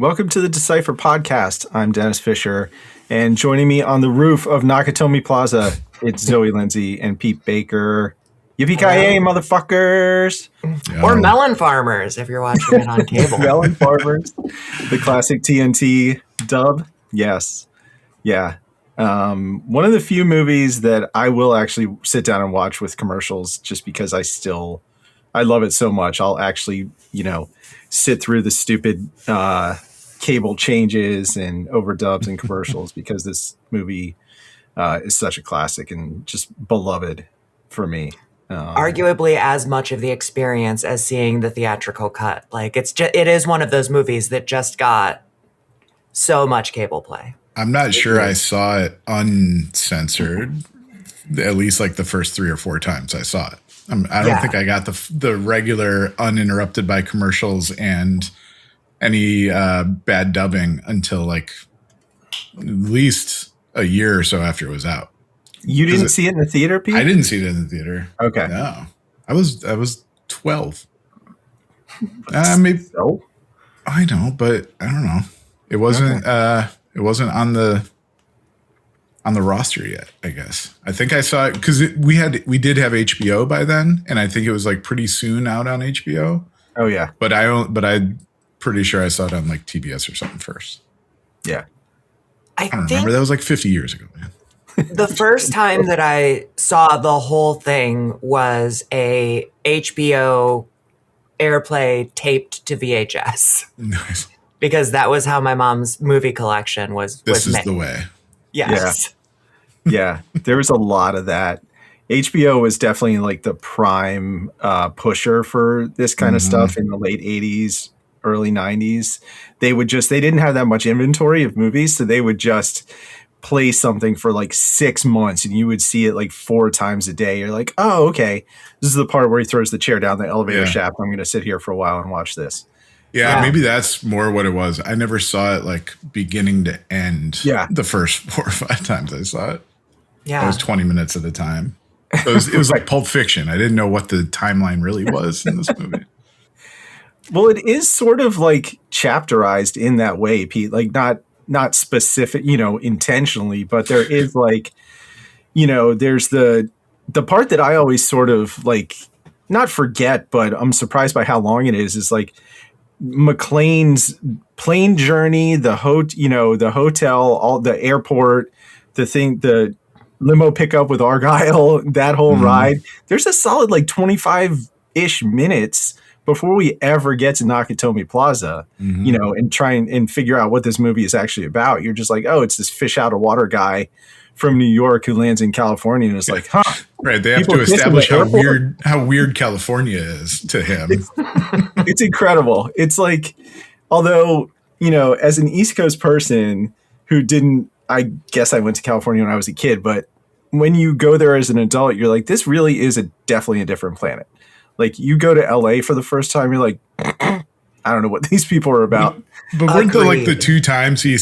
Welcome to the Decipher podcast. I'm Dennis Fisher, and joining me on the roof of Nakatomi Plaza, it's Zoe Lindsey and Pete Baker. Yippee-ki-yay, motherfuckers! Yo. Or melon farmers, if you're watching it on cable. Melon farmers, the classic TNT dub. Yes, yeah. One of the few movies that I will actually sit down and watch with commercials, just because I love it so much. I'll actually, sit through the stupid cable changes and overdubs and commercials because this movie is such a classic and just beloved for me. Arguably as much of the experience as seeing the theatrical cut. Like it is one of those movies that just got so much cable play. I'm not sure I saw it uncensored, at least like the first 3 or 4 times I saw it. I don't think I got the regular uninterrupted by commercials and any bad dubbing until like at least a year or so after it was out. You didn't see it in the theater, Pete? I didn't see it in the theater. Okay. No. I was 12. Maybe so? I know, but I don't know. It wasn't on the roster yet, I guess. I think I saw it because we did have HBO by then, and I think it was like pretty soon out on HBO. Oh yeah. But I'm pretty sure I saw it on like TBS or something first. Yeah. I don't remember. That was like 50 years ago, man. The first time that I saw the whole thing was a HBO airplay taped to VHS. Nice. Because that was how my mom's movie collection was This is made. the way. Yes. Yeah. There was a lot of that. HBO was definitely like the prime pusher for this kind of stuff in the late 80s, early 90s. They didn't have that much inventory of movies, so they would just play something for like 6 months and you would see it like 4 times a day. You're like, oh, okay. This is the part where he throws the chair down the elevator shaft. I'm going to sit here for a while and watch this. Yeah, maybe that's more what it was. I never saw it like beginning to end. Yeah. The first 4 or 5 times I saw it. Yeah. It was 20 minutes at a time. It was like Pulp Fiction. I didn't know what the timeline really was in this movie. Well, it is sort of like chapterized in that way, Pete. Like not specific, intentionally, but there is like, there's the part that I always sort of like not forget, but I'm surprised by how long it is like McClane's plane journey, the hotel, all the airport, the limo pickup with Argyle, that whole ride. There's a solid like 25-ish minutes before we ever get to Nakatomi Plaza, and try and figure out what this movie is actually about. You're just like, oh, it's this fish out of water guy from New York who lands in California, and it's like, huh? Right. They have to establish how weird California is to him. It's incredible. It's like, although, as an East Coast person who I guess I went to California when I was a kid, but when you go there as an adult, you're like, this really is definitely a different planet. Like you go to LA for the first time, you're like, I don't know what these people are about. But weren't there like the 2 times he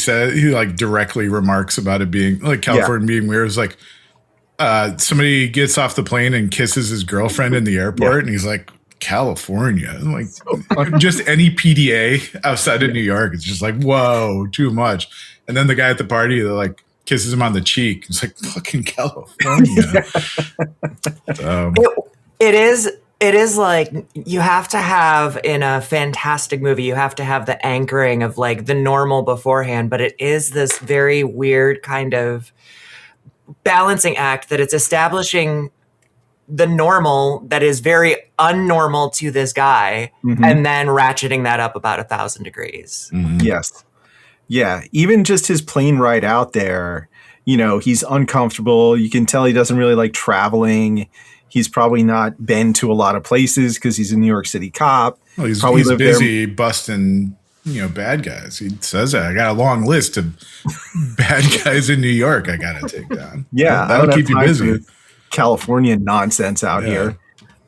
like directly remarks about it being like California being weird? It was like somebody gets off the plane and kisses his girlfriend in the airport, and he's like, California, like just any PDA outside of New York, it's just like, whoa, too much. And then the guy at the party that like kisses him on the cheek, it's like fucking California. It is like you have to have in a fantastic movie, you have to have the anchoring of like the normal beforehand, but it is this very weird kind of balancing act that it's establishing the normal that is very unnormal to this guy and then ratcheting that up about 1,000 degrees. Yes. Yeah. Even just his plane ride out there, he's uncomfortable. You can tell he doesn't really like traveling. He's probably not been to a lot of places because he's a New York City cop. Well, he's busy busting, bad guys. He says that. I got a long list of bad guys in New York I got to take down. Yeah. That'll keep you busy. California nonsense out here,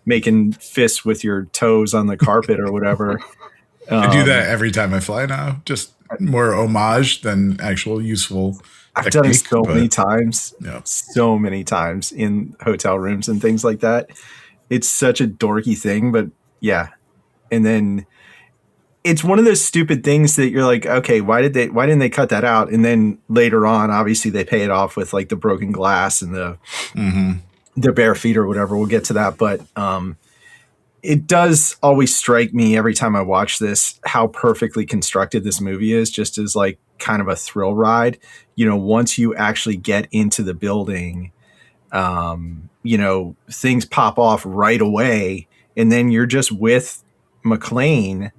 making fists with your toes on the carpet or whatever. I do that every time I fly now. Just more homage than actual useful. I've done it so many times in hotel rooms and things like that. It's such a dorky thing, but yeah. And then it's one of those stupid things that you're like, okay, why didn't they cut that out? And then later on, obviously they pay it off with like the broken glass and the bare feet or whatever. We'll get to that. But it does always strike me every time I watch this, how perfectly constructed this movie is, just as like kind of a thrill ride. You know, once you actually get into the building, you know, things pop off right away. And then you're just with McClane,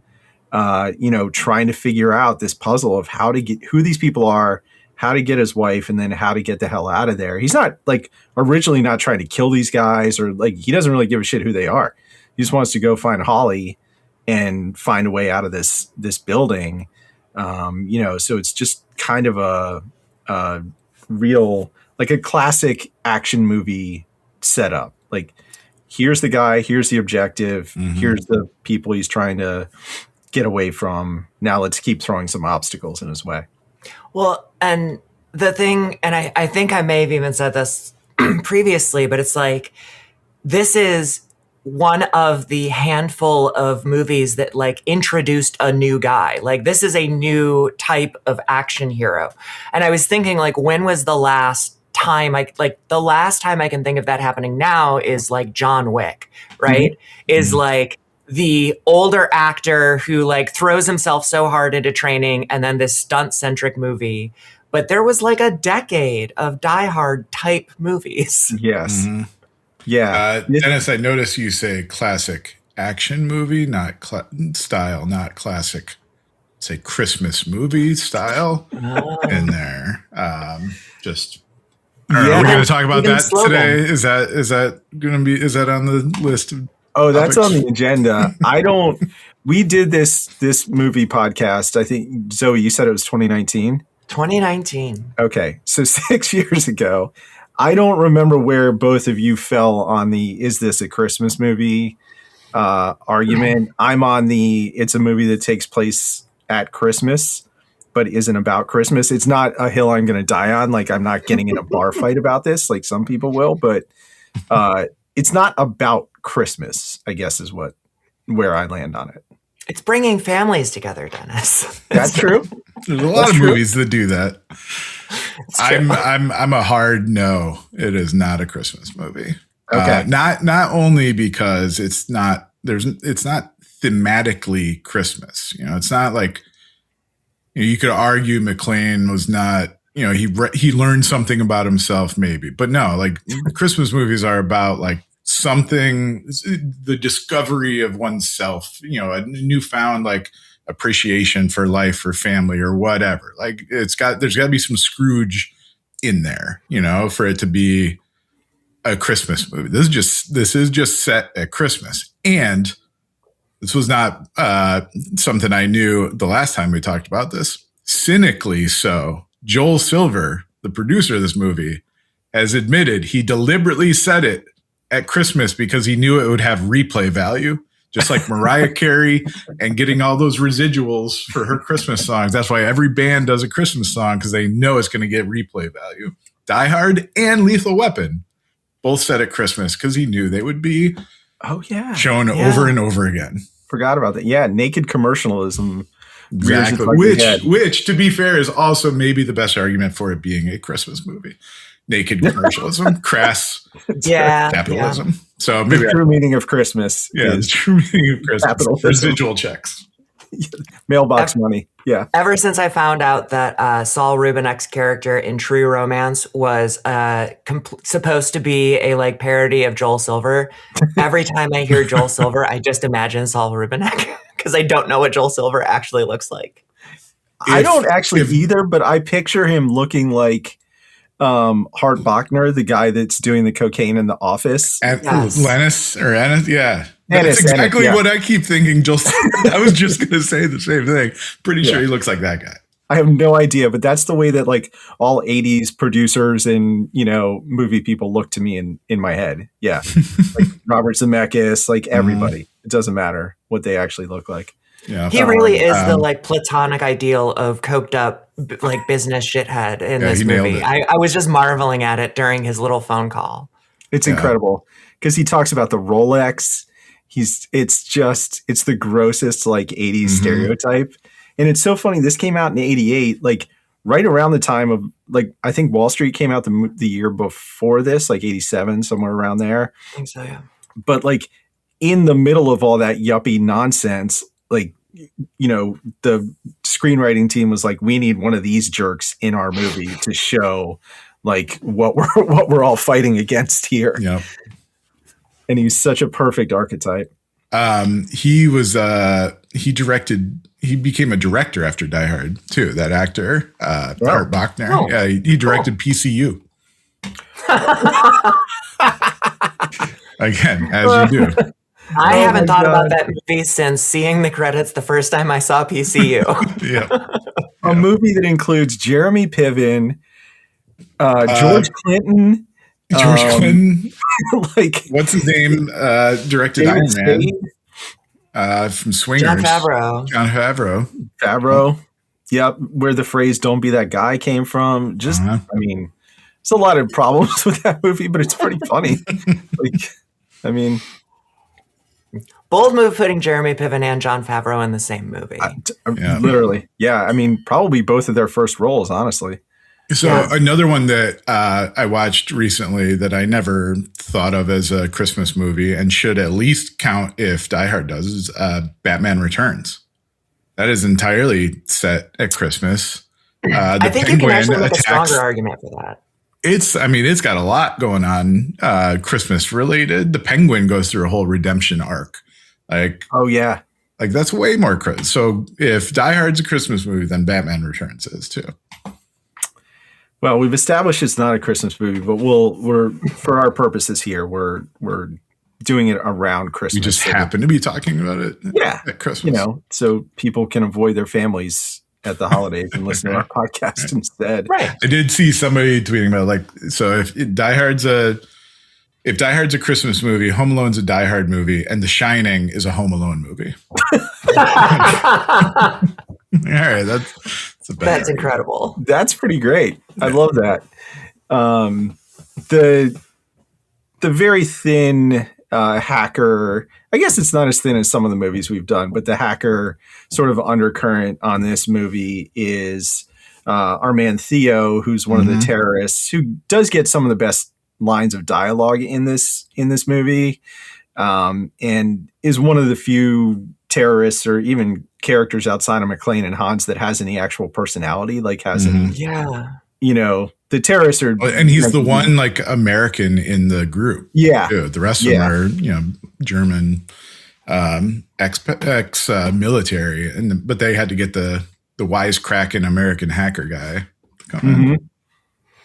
you know, trying to figure out this puzzle of how to get who these people are, how to get his wife, and then how to get the hell out of there. He's not like originally not trying to kill these guys, or like he doesn't really give a shit who they are. He just wants to go find Holly and find a way out of this building. You know, so it's just kind of a real, like a classic action movie setup. Like, here's the guy, here's the objective, here's the people he's trying to get away from. Now let's keep throwing some obstacles in his way. Well, and the thing, and I think I may have even said this previously, but it's like, this is one of the handful of movies that like introduced a new guy. Like, this is a new type of action hero. And I was thinking, like, when was the last time the last time I can think of that happening now is like John Wick, right? Is like the older actor who like throws himself so hard into training, and then this stunt centric movie. But there was like a decade of Die Hard type movies. Yes. Yeah. Dennis, I notice you say classic action movie, not style, not classic, say Christmas movie style in there. Just, are we going to talk about that today? Is that going to be, is that on the list of that's topics? on the agenda. We did this movie podcast. I think, Zoe, you said it was 2019. 2019. Okay. So 6 years ago. I don't remember where both of you fell on the "is this a Christmas movie" argument. I'm on the "it's a movie that takes place at Christmas but isn't about Christmas." It's not a hill I'm going to die on. Like, I'm not getting in a bar fight about this like some people will, but it's not about Christmas, I guess, is where I land on it. It's bringing families together, Dennis. That's true. There's a lot of movies that do that. I'm a hard no. It is not a Christmas movie. Okay. Not only because it's not thematically Christmas. You know, it's not like, you know, you could argue McClane was not, you know, he learned something about himself maybe, but no, like Christmas movies are about like something, the discovery of oneself, you know, a newfound like appreciation for life, for family, or whatever. Like, there's got to be some Scrooge in there, you know, for it to be a Christmas movie. This is just set at Christmas. And this was not something I knew the last time we talked about this. Cynically so, Joel Silver, the producer of this movie, has admitted he deliberately set it at Christmas because he knew it would have replay value. Just like Mariah Carey and getting all those residuals for her Christmas songs. That's why every band does a Christmas song, because they know it's going to get replay value. Die Hard and Lethal Weapon both set at Christmas because he knew they would be shown over and over again. Forgot about that. Yeah, naked commercialism. Exactly. Which, to be fair, is also maybe the best argument for it being a Christmas movie. Naked commercialism, crass capitalism. Yeah. So maybe the true meaning of Christmas. Yeah, the true meaning of Christmas. Residual checks. Mailbox money. Yeah. Ever since I found out that Saul Rubinek's character in True Romance was supposed to be a like parody of Joel Silver, every time I hear Joel Silver, I just imagine Saul Rubinek because I don't know what Joel Silver actually looks like. I don't actually either, but I picture him looking like Hart Bachner, the guy that's doing the cocaine in The Office. Lennis or Ennis, yeah. That's exactly what I keep thinking. I was just going to say the same thing. Pretty sure he looks like that guy. I have no idea, but that's the way that like all 80s producers and, you know, movie people look to me in my head. Yeah. Like Robert Zemeckis, like everybody. It doesn't matter what they actually look like. Yeah. He really is the like platonic ideal of coked up like business shithead in this movie. I was just marveling at it during his little phone call. It's incredible because he talks about the Rolex. It's the grossest like 80s Mm-hmm. stereotype. And it's so funny. This came out in 88, like right around the time of like, I think Wall Street came out the year before this, like 87, somewhere around there. I think so, yeah. But like in the middle of all that yuppie nonsense, like, you know, the screenwriting team was like, we need one of these jerks in our movie to show like what we're all fighting against here. Yep. And he's such a perfect archetype. He became a director after Die Hard too. That actor, Art Bachner. Oh. Yeah, he directed PCU. Again, as you do. I haven't thought God. about that movie since seeing the credits the first time I saw PCU. Yeah. A movie that includes Jeremy Piven, George Clinton, Clinton. like What's his name? Directed David Iron Spade, Man from Swingers. Jon Favreau. Jon Favreau. Favreau. Yep, where the phrase "Don't be that guy" came from. Just, Uh-huh. I mean, there's a lot of problems with that movie, but it's pretty funny. Like, I mean, Bold move putting Jeremy Piven and Jon Favreau in the same movie. Yeah. literally, yeah. I mean, probably both of their first roles, honestly. So another one that I watched recently that I never thought of as a Christmas movie and should at least count if Die Hard does is Batman Returns. That is entirely set at Christmas. I think you can actually make a stronger argument for that. It's got a lot going on, Christmas related. The Penguin goes through a whole redemption arc. Like, Oh yeah, like that's way more. So if Die Hard's a Christmas movie, then Batman Returns is too. well, we've established it's not a Christmas movie, but we're for our purposes here, we're doing it around Christmas. We just So happen to be talking about it. Yeah. At Christmas. you know, so people can avoid their families at the holidays and listen to our podcast instead. Right. I did see somebody tweeting about like, so if Die Hard's a Christmas movie, Home Alone's a Die Hard movie, and The Shining is a Home Alone movie. All right, That's incredible. That's pretty great. I love that. The very thin hacker, I guess it's not as thin as some of the movies we've done, but the hacker sort of undercurrent on this movie is our man Theo, who's one of the terrorists, who does get some of the best lines of dialogue in this movie, and is one of the few terrorists or even characters outside of McClane and Hans that has any actual personality, like has any, Yeah. you know, the terrorists are, and he's the one like American in the group. yeah, Too. The rest of them are, you know, German, ex military, but they had to get the wisecracking American hacker guy to come in.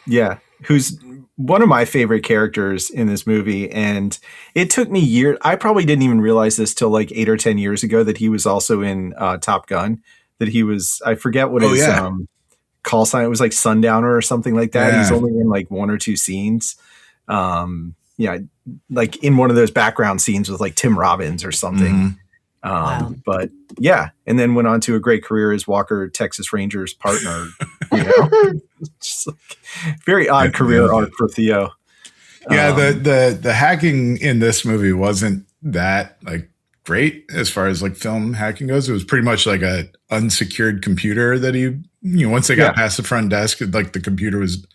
yeah, who's one of my favorite characters in this movie. And it took me years. I probably didn't even realize this till like 8 or 10 years ago that he was also in Top Gun, that he was, I forget what his call sign. It was like Sundowner or something like that. Yeah. He's only in like 1 or 2 scenes. Yeah. Like in one of those background scenes with like Tim Robbins or something. Wow. But yeah. And then went on to a great career as Walker, Texas Rangers partner, you know, just like, very odd career arc for Theo. Yeah, the hacking in this movie wasn't that like great as far as like film hacking goes. It was pretty much like a unsecured computer that once they got past the front desk, like the computer was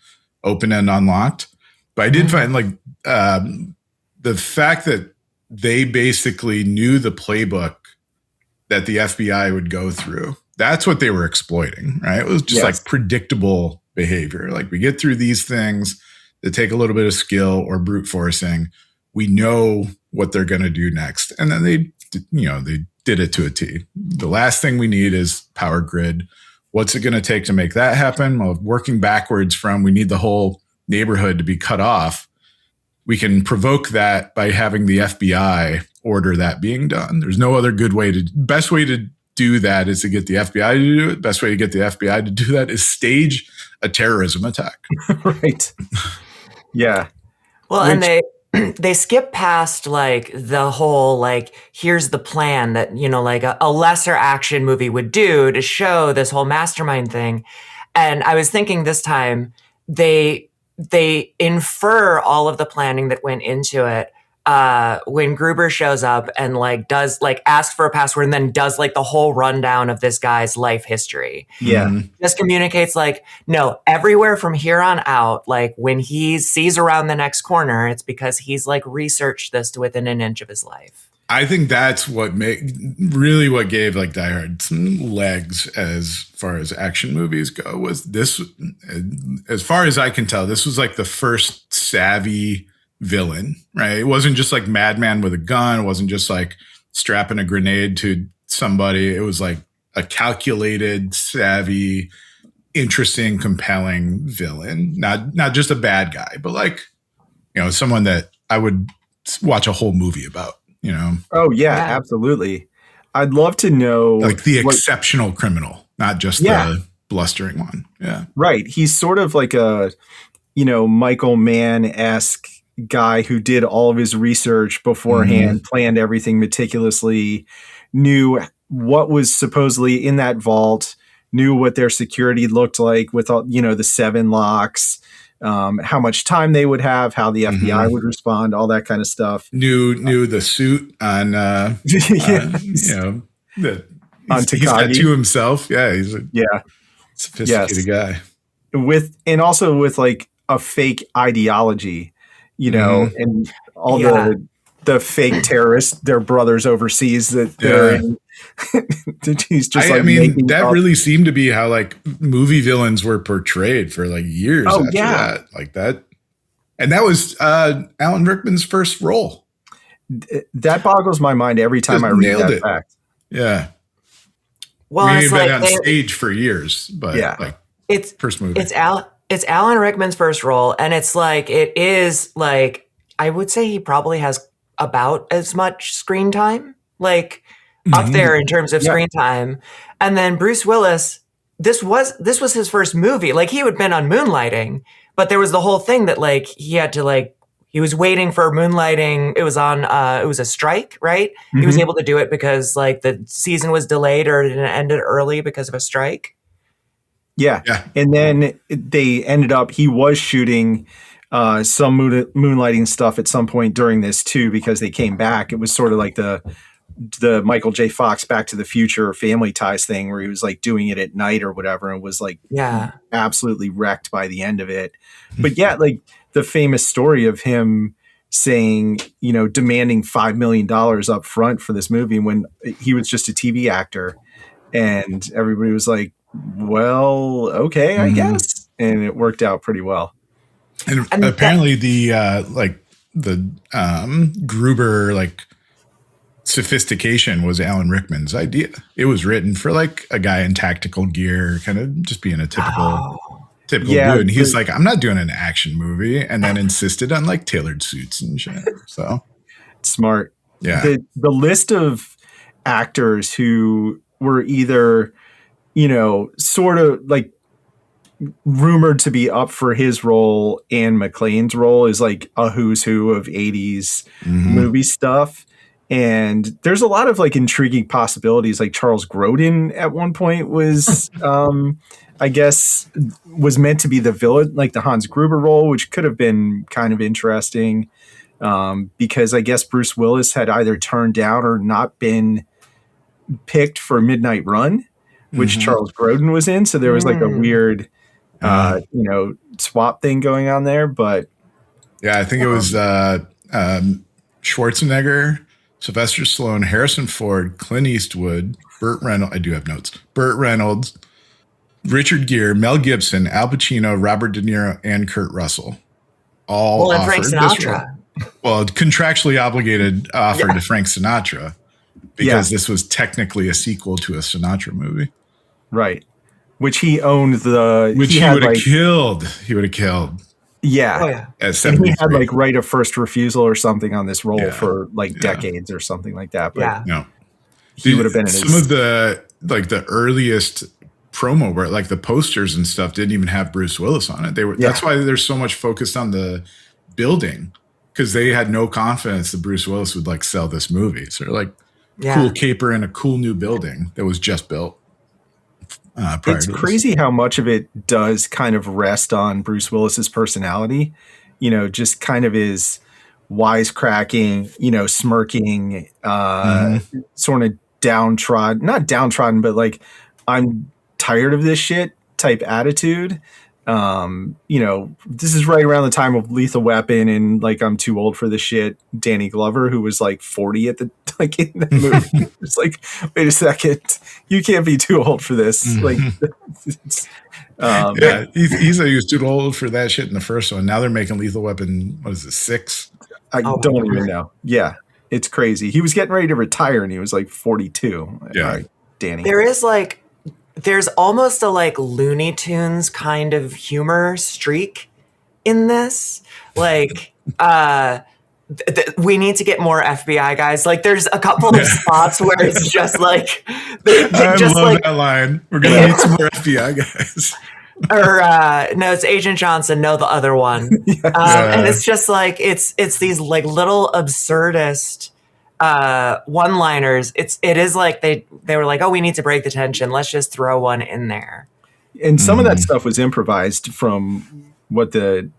open and unlocked. But I did find like the fact that they basically knew the playbook that the FBI would go through. That's what they were exploiting, right? It was just like predictable behavior. Like we get through these things that take a little bit of skill or brute forcing. We know what they're going to do next. And then they did it to a T. The last thing we need is power grid. What's it going to take to make that happen? Well, working backwards from we need the whole neighborhood to be cut off. We can provoke that by having the FBI order that being done. There's no other good way best way to do that is to get the FBI to do it. Best way to get the FBI to do that is stage a terrorism attack. Right. Yeah. Well, and they skip past like the whole, like, here's the plan that, you know, like a lesser action movie would do to show this whole mastermind thing. And I was thinking this time they infer all of the planning that went into it when Gruber shows up and like does like ask for a password and then does like the whole rundown of this guy's life history. Yeah. Just communicates like, no, everywhere from here on out, like when he sees around the next corner, it's because he's like researched this to within an inch of his life. I think that's what really what gave like Die Hard some legs as far as action movies go. Was this, as far as I can tell, this was like the first savvy villain, right? It wasn't just like Madman with a gun. It wasn't just like strapping a grenade to somebody. It was like a calculated, savvy, interesting, compelling villain. Not just a bad guy, but like, you know, someone that I would watch a whole movie about. You know? Oh yeah, absolutely. I'd love to know like the exceptional criminal, not just the blustering one. Yeah. Right. He's sort of like a, you know, Michael Mann-esque guy who did all of his research beforehand, planned everything meticulously, knew what was supposedly in that vault, knew what their security looked like with all, you know, the 7 locks. How much time they would have, how the FBI would respond, all that kind of stuff. Knew the suit on, you know, he's got to himself. Yeah, he's a sophisticated guy. Also with like a fake ideology, you know, and all the fake terrorists, their brothers overseas that they're in. He's just I mean, that really seemed to be how like movie villains were portrayed for like years after that. Like that. And that was Alan Rickman's first role. That boggles my mind every time I read that fact. Yeah. Well, he's been on stage for years, but like it's first movie. It's Alan Rickman's first role, and it's like it is like I would say he probably has about as much screen time. Like up there in terms of screen time. And then Bruce Willis, this was his first movie. Like he had been on Moonlighting, but there was the whole thing that like he had to like he was waiting for Moonlighting. It was on it was a strike, right? He was able to do it because like the season was delayed or it ended early because of a strike. Yeah. And then he was shooting some Moonlighting stuff at some point during this too, because they came back. It was sort of like the Michael J. Fox Back to the Future Family Ties thing where he was like doing it at night or whatever and was like absolutely wrecked by the end of it. But like the famous story of him saying, you know, demanding $5 million up front for this movie when he was just a TV actor and everybody was like, well, okay, I guess. And it worked out pretty well. And apparently the Gruber, like, sophistication was Alan Rickman's idea. It was written for like a guy in tactical gear, kind of just being a typical dude. And he's like, I'm not doing an action movie, and then insisted on like tailored suits and shit. So smart. Yeah. The list of actors who were either, you know, sort of like rumored to be up for his role and McClane's role is like a who's who of 80s movie stuff. And there's a lot of like intriguing possibilities. Like Charles Grodin at one point was, I guess, was meant to be the villain, like the Hans Gruber role, which could have been kind of interesting because I guess Bruce Willis had either turned down or not been picked for Midnight Run, which Charles Grodin was in. So there was like a weird, you know, swap thing going on there. But yeah, I think it was Schwarzenegger, Sylvester Stallone, Harrison Ford, Clint Eastwood, Burt Reynolds. I do have notes. Burt Reynolds, Richard Gere, Mel Gibson, Al Pacino, Robert De Niro, and Kurt Russell. All and offered Frank Sinatra. Well, contractually obligated offer to Frank Sinatra because this was technically a sequel to a Sinatra movie. Right. Which he owned Which he would have killed. He would have killed. Yeah. Oh, yeah. And he had like right of first refusal or something on this role for like decades or something like that. But he would have been in some of the like the earliest promo where like the posters and stuff didn't even have Bruce Willis on it. They were that's why there's so much focused on the building because they had no confidence that Bruce Willis would like sell this movie. So they're like cool caper in a cool new building that was just built. It's crazy how much of it does kind of rest on Bruce Willis's personality, you know, just kind of his wisecracking, smirking, sort of downtrodden, not downtrodden, but like, I'm tired of this shit type attitude. This is right around the time of Lethal Weapon and like, I'm too old for this shit. Danny Glover, who was like 40 at the, like in the movie. It's like, wait a second, you can't be too old for this. Like, he said he was too old for that shit in the first one. Now they're making Lethal Weapon, what is it, 6? I don't even know. Yeah, it's crazy. He was getting ready to retire and he was like 42. Yeah. All right, Danny. There's almost a like Looney Tunes kind of humor streak in this. Like, we need to get more FBI guys. Like, there's a couple of spots where it's just like, I love that line. We're gonna need some more FBI guys. Or no, it's Agent Johnson. No, the other one. And it's just like it's these like little absurdist one-liners. It is like they were like, oh, we need to break the tension. Let's just throw one in there. And some of that stuff was improvised from what the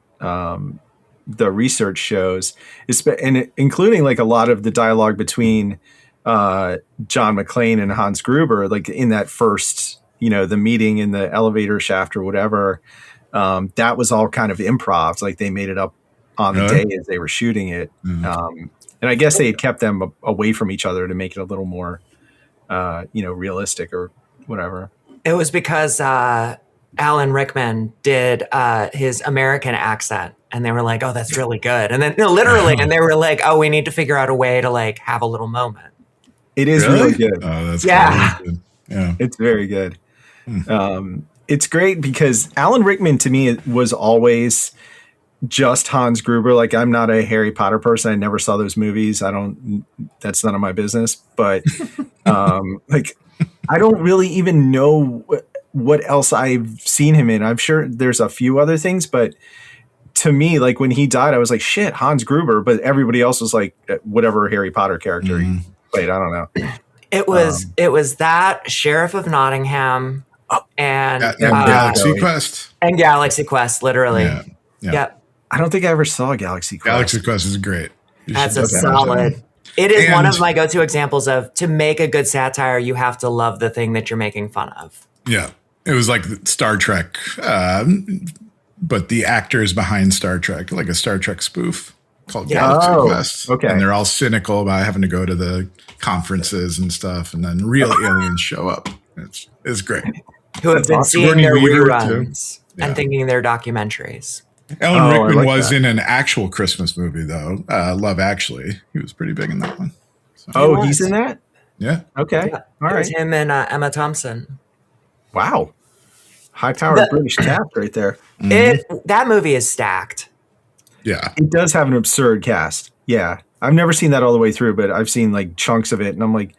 research shows, and including like a lot of the dialogue between John McClane and Hans Gruber, like in that first, the meeting in the elevator shaft or whatever. That was all kind of improv. Like they made it up on the day as they were shooting it. And I guess they had kept them away from each other to make it a little more, realistic or whatever. It was because Alan Rickman did his American accent, and they were like, "Oh, that's really good." And then literally, and they were like, "Oh, we need to figure out a way to like have a little moment." It is really good. Oh, that's good. Yeah, it's very good. It's great because Alan Rickman to me was always just Hans Gruber. Like, I'm not a Harry Potter person. I never saw those movies. That's none of my business. But like, I don't really even know what else I've seen him in. I'm sure there's a few other things, but to me, like when he died, I was like, shit, Hans Gruber. But everybody else was like, whatever Harry Potter character he played. I don't know. It was that Sheriff of Nottingham and Galaxy Quest. And Galaxy Quest, literally. Yeah. Yep. I don't think I ever saw Galaxy Quest. Galaxy Quest is great. That's a solid. It is one of my go-to examples of, to make a good satire, you have to love the thing that you're making fun of. Yeah. It was like Star Trek, but the actors behind Star Trek, like a Star Trek spoof called Galaxy Quest. Okay. And they're all cynical about having to go to the conferences and stuff, and then real aliens show up. It's great. Who have been seeing their reruns and thinking they're documentaries. Alan Rickman was in an actual Christmas movie, though. Love Actually. He was pretty big in that one. So. He's in that? Yeah. Okay. Yeah. All right. It was him and Emma Thompson. Wow. High-powered British cast right there. That movie is stacked. Yeah. It does have an absurd cast. Yeah. I've never seen that all the way through, but I've seen like chunks of it, and I'm like,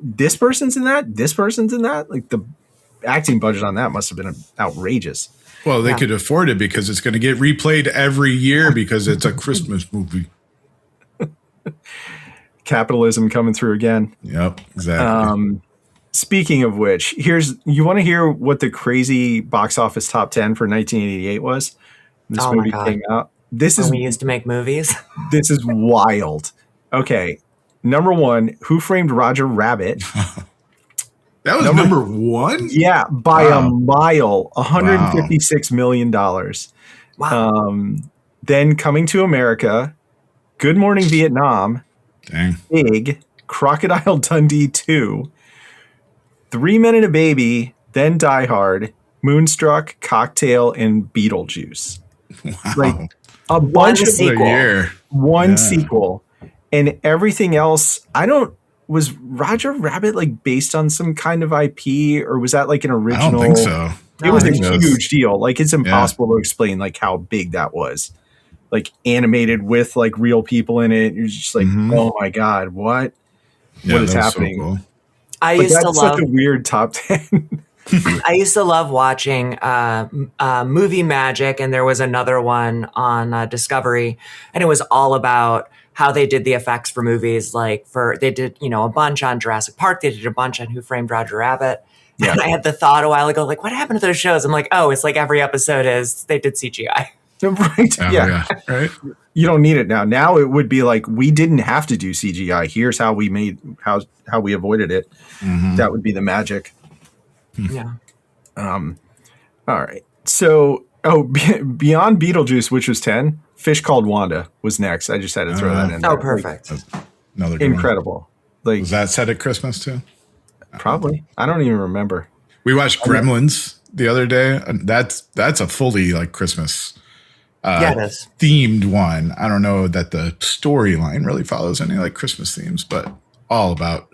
this person's in that? This person's in that? Like the acting budget on that must have been outrageous. Well, they could afford it because it's going to get replayed every year because it's a Christmas movie. Capitalism coming through again. Yep, exactly. Speaking of which, you want to hear what the crazy box office top 10 for 1988 was? This movie came out. We used to make movies. This is wild. Okay. Number 1, Who Framed Roger Rabbit? That was number 1? Yeah, by a mile, $156 million. Wow. Then Coming to America, Good Morning Vietnam, Dang. Big, Crocodile Dundee 2, 3 Men and a Baby, then Die Hard, Moonstruck, Cocktail, and Beetlejuice. Wow. Like a bunch of sequel. One sequel. And everything else, was Roger Rabbit like based on some kind of IP, or was that like an original? I don't think so. It was a huge deal. Like, it's impossible to explain like how big that was. Like, animated with like real people in it. You're just like, oh my God, what is happening? So cool. I used to love such a weird top 10. I used to love watching Movie Magic, and there was another one on Discovery, and it was all about how they did the effects for movies. Like they did, a bunch on Jurassic Park. They did a bunch on Who Framed Roger Rabbit. Yeah. And I had the thought a while ago, like, what happened to those shows? I'm like, oh, it's like every episode they did CGI. Right. Oh, Yeah. Right. You don't need it now. Now it would be like, we didn't have to do CGI. Here's how we made how we avoided it. Mm-hmm. That would be the magic. Yeah. All right. So, beyond Beetlejuice, which was 10, Fish Called Wanda was next. I just had to throw that in there. Oh, perfect. Another good Incredible. One. Like, Was that set at Christmas too? probably. I don't even remember. We watched Gremlins the other day. And that's a fully like Christmas Yeah, it is. themed one. I don't know that the storyline really follows any like Christmas themes, but all about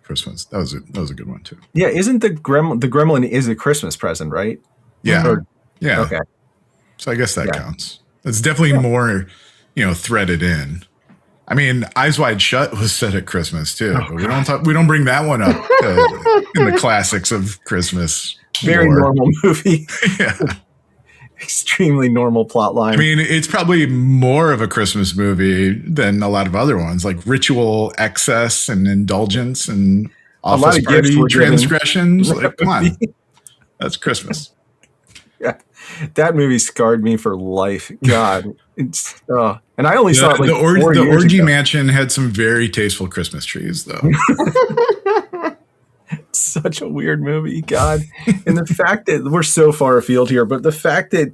Christmas. That was a good one too. Yeah, isn't the gremlin is a Christmas present, right? Yeah. Or- Yeah. Okay. So I guess that counts. It's definitely more, threaded in. I mean, Eyes Wide Shut was set at Christmas too, but we don't bring that one up in the classics of Christmas. Very lore. normal movie. Yeah. Extremely normal plot line. I mean, it's probably more of a Christmas movie than a lot of other ones, like ritual excess and indulgence and lot office of gifts party were given. transgressions. Like, come on, that's Christmas. Yeah, that movie scarred me for life. God, it's and I only saw it like the 4 years Orgy ago. Mansion had some very tasteful Christmas trees, though. Such a weird movie, God. And the fact that we're so far afield here, but the fact that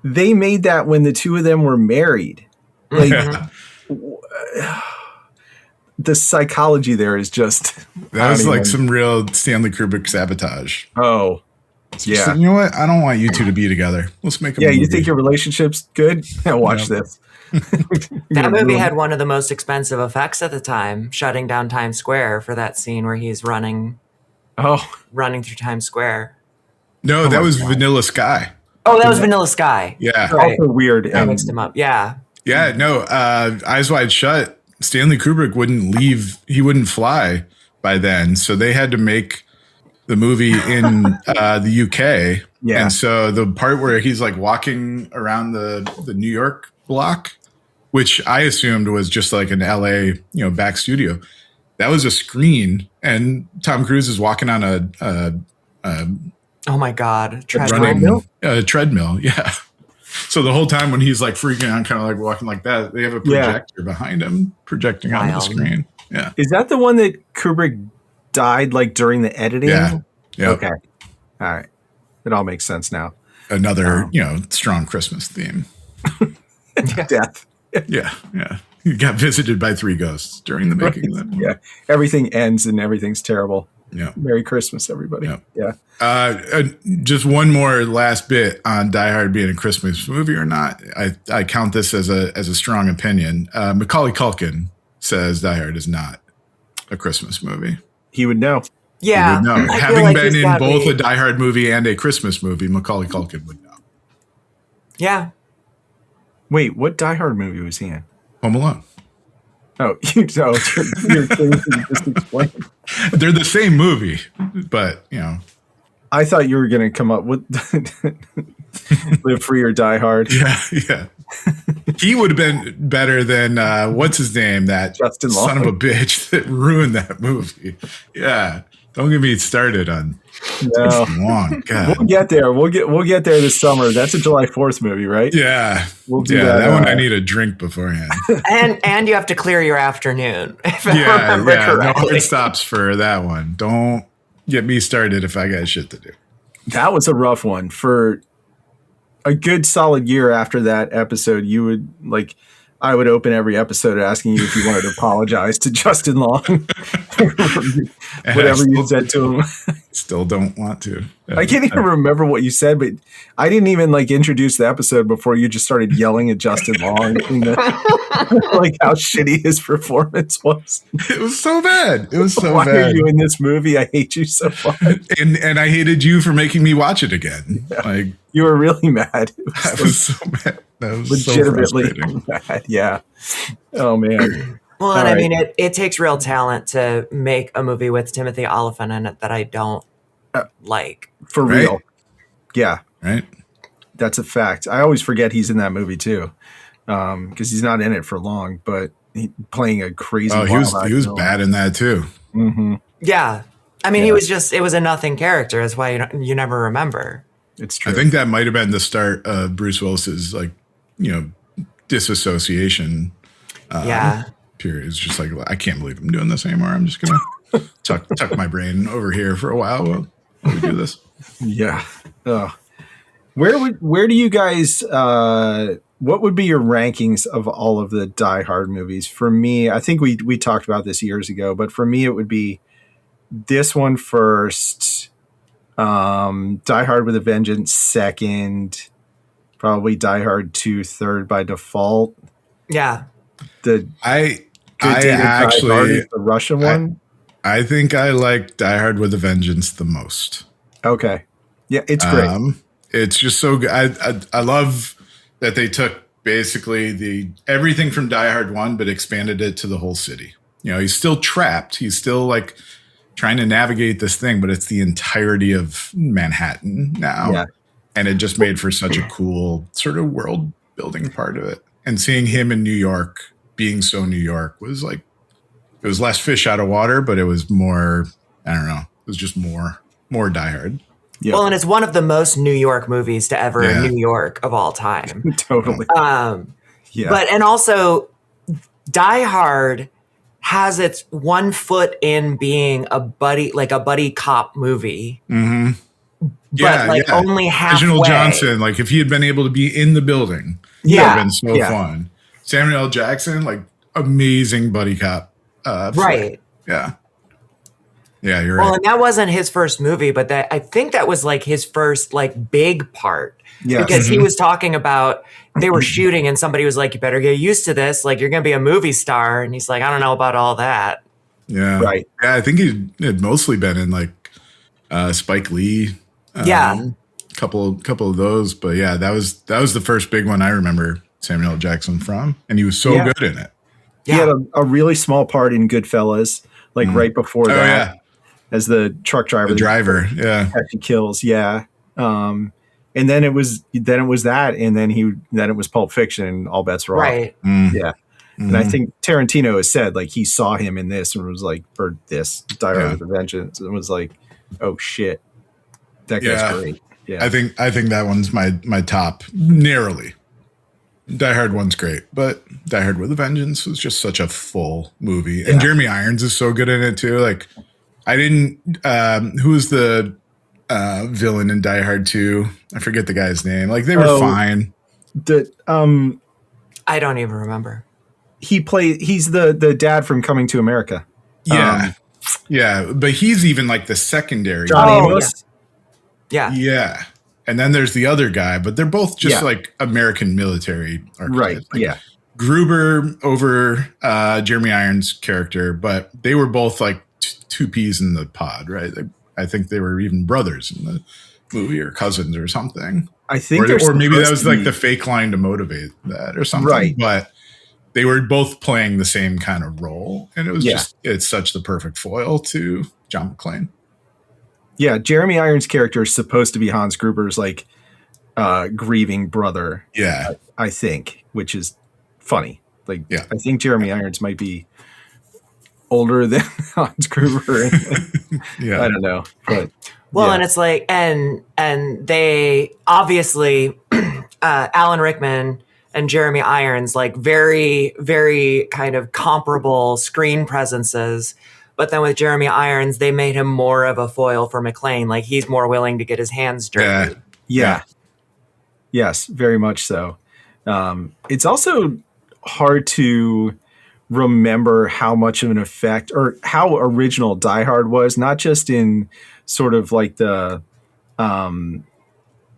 they made that when the two of them were married, like the psychology there is just That was like some real Stanley Kubrick sabotage. oh yeah. So, you know what? I don't want you two to be together. Let's make a Yeah, movie. you think your relationship's good? Yeah, watch this. That movie had one of the most expensive effects at the time, shutting down Times Square for that scene where he's running through Times Square. No, that was God. Vanilla Sky. Oh, that was Vanilla Sky. Yeah. Right. Also weird. I mixed them up. Yeah. Yeah, no, Eyes Wide Shut, Stanley Kubrick wouldn't leave. He wouldn't fly by then. So they had to make the movie in the UK. Yeah. And so the part where he's like walking around the New York block, which I assumed was just like an LA, back studio, that was a screen. And Tom Cruise is walking on a Oh my God. running treadmill. Yeah. So the whole time when he's like freaking out, kind of like walking like that, they have a projector behind him projecting on the screen. Yeah. Is that the one that Kubrick died like during the editing? Yeah. Yeah. Okay. All right. It all makes sense now. Another, strong Christmas theme. Death. Yeah. Yeah. He got visited by 3 ghosts during the making of that movie. Yeah. Everything ends and everything's terrible. Yeah. Merry Christmas, everybody. Yeah. Yeah. Just one more last bit on Die Hard being a Christmas movie or not. I count this as a strong opinion. Macaulay Culkin says Die Hard is not a Christmas movie. He would know. Yeah. He would know. I feel Having like been he's in got both me. a Die Hard movie and a Christmas movie, Macaulay Culkin would know. Yeah. Wait, what Die Hard movie was he in? Home Alone. Oh, you're kidding. You just explained. They're the same movie, but I thought you were going to come up with Live Free or Die Hard. yeah. He would have been better than what's his name? That Justin Long. son of a bitch that ruined that movie. Yeah, don't get me started on No. Justin Long. God. We'll get there. We'll get there this summer. That's a July 4th movie, right? Yeah, We'll do that, that one I need a drink beforehand. And you have to clear your afternoon, if I Yeah, remember no correctly. hard stops for that one. Don't get me started if I got shit to do. That was a rough one. For a good solid year after that episode, you would I would open every episode asking you if you wanted to apologize to Justin Long. Whatever you said to him. Still don't want to. I can't even remember what you said, but I didn't even introduce the episode before you just started yelling at Justin Long how shitty his performance was. It was so bad. It was so Why bad. are you in this movie? I hate you so much. And I hated you for making me watch it again. Yeah. You were really mad. I was so mad. That was Legitimately so frustrating. mad. Yeah. Oh man. Well, All and I right. mean, it takes real talent to make a movie with Timothy Olyphant in it that I don't like. For Right? real. Yeah. Right? That's a fact. I always forget he's in that movie too, because he's not in it for long. But playing a crazy. Oh, he was bad in that too. Mm-hmm. Yeah. I mean, it was a nothing character. That's why you never remember. It's true. I think that might have been the start of Bruce Willis's disassociation period. It's just like, I can't believe I'm doing this anymore. I'm just gonna tuck my brain over here for a while while we do this. Yeah. Where do you guys what would be your rankings of all of the Die Hard movies? For me, I think we talked about this years ago, but for me it would be this one first, Die Hard with a Vengeance second, probably Die Hard 2 third by default. Yeah. I actually the Russian one. I think I like Die Hard with a Vengeance the most. Okay. Yeah, it's great. It's just so good. I love that they took basically everything from Die Hard 1, but expanded it to the whole city. He's still trapped. He's still like trying to navigate this thing, but it's the entirety of Manhattan now. Yeah. And it just made for such a cool sort of world building part of it. And seeing him in New York, being so New York, was like, it was less fish out of water, but it was more, I don't know, it was just more Die Hard. Yep. Well, and it's one of the most New York movies to ever in New York of all time. Totally. But, and also Die Hard has its one foot in being a buddy cop movie. Mm-hmm. But only halfway. Reginald Johnson, like if he had been able to be in the building, it would have been so fun. Samuel L. Jackson, like amazing buddy cop. Right. Yeah. Yeah, you're right. Well, and that wasn't his first movie, but I think that was like his first like big part. Yeah. Because he was talking about, they were shooting and somebody was like, you better get used to this. Like you're going to be a movie star. And he's like, I don't know about all that. Yeah. Right. Yeah. I think he had mostly been in like Spike Lee. Couple of those. But yeah, that was the first big one I remember Samuel L. Jackson from. And he was so good in it. He had a really small part in Goodfellas, like right before that. Yeah. As the truck driver. The driver, he kills, and then it was that, and then it was Pulp Fiction, and all bets were off. Right. Yeah. And I think Tarantino has said like he saw him in this and was like, or this Die Hard with a Vengeance, and was like, oh shit, that guy's great. Yeah. I think that one's my top narrowly. Die Hard 1's great, but Die Hard with a Vengeance was just such a full movie, and Jeremy Irons is so good in it too. Like. I didn't. Who was the villain in Die Hard 2? I forget the guy's name. Like they were fine. I don't even remember. He's the dad from Coming to America. Yeah, but he's even like the secondary. John Amos. Yeah. And then there's the other guy, but they're both just like American military archetypes. Right. Like, Gruber over Jeremy Irons' character, but they were both like two peas in the pod, right? I think they were even brothers in the movie or cousins or something. I think, or maybe that was like the fake line to motivate that or something. Right. But they were both playing the same kind of role, and it was it's such the perfect foil to John McClane. Yeah, Jeremy Irons' character is supposed to be Hans Gruber's like grieving brother. Yeah, I think, which is funny. Like, I think Jeremy Irons might be older than Hans Gruber. I don't know. But and it's like, and they obviously, Alan Rickman and Jeremy Irons, like very, very kind of comparable screen presences. But then with Jeremy Irons, they made him more of a foil for McClane. Like he's more willing to get his hands dirty. Yeah. Yes, very much so. It's also hard to remember how much of an effect or how original Die Hard was, not just in sort of like the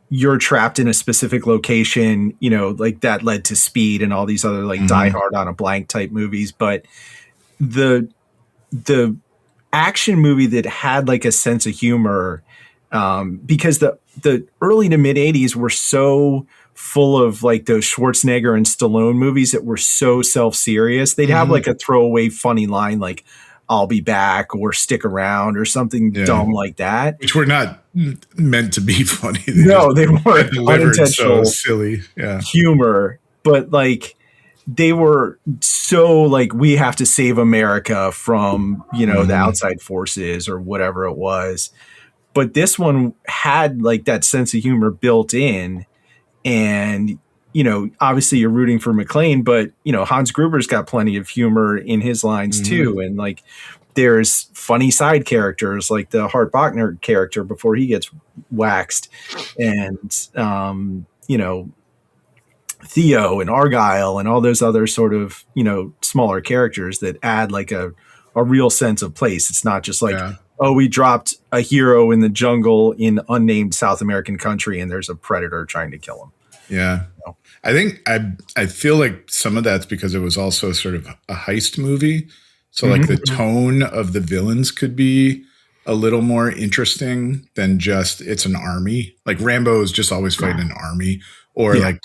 you're trapped in a specific location, like that led to Speed and all these other like Die Hard on a Blank type movies, but the action movie that had like a sense of humor, because the early to mid 80s were so full of like those Schwarzenegger and Stallone movies that were so self-serious. They'd have like a throwaway funny line like I'll be back or stick around or something dumb like that. Which were not meant to be funny. They weren't. Unintentional, so silly humor. But like they were so like, we have to save America from, the outside forces or whatever it was. But this one had like that sense of humor built in. And, obviously you're rooting for McClane, but Hans Gruber's got plenty of humor in his lines too, and like there's funny side characters like the Hart Bachner character before he gets waxed, and Theo and Argyle and all those other sort of smaller characters that add like a real sense of place. It's not just like oh, we dropped a hero in the jungle in unnamed South American country and there's a predator trying to kill him. Yeah. I think I feel like some of that's because it was also sort of a heist movie. So like the tone of the villains could be a little more interesting than just it's an army. Like Rambo is just always fighting an army, or like,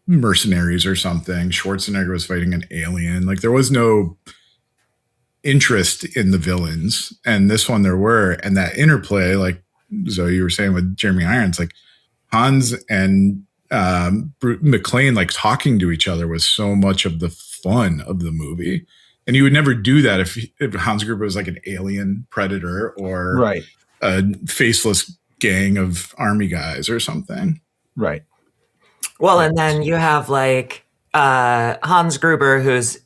mercenaries or something. Schwarzenegger was fighting an alien. Like there was no interest in the villains. And this one there were. And that interplay, like Zoe, you were saying with Jeremy Irons, like Hans and McClane like talking to each other was so much of the fun of the movie. And you would never do that if Hans Gruber was like an alien predator or a faceless gang of army guys or something. Right. Well, and then you have like Hans Gruber, who's,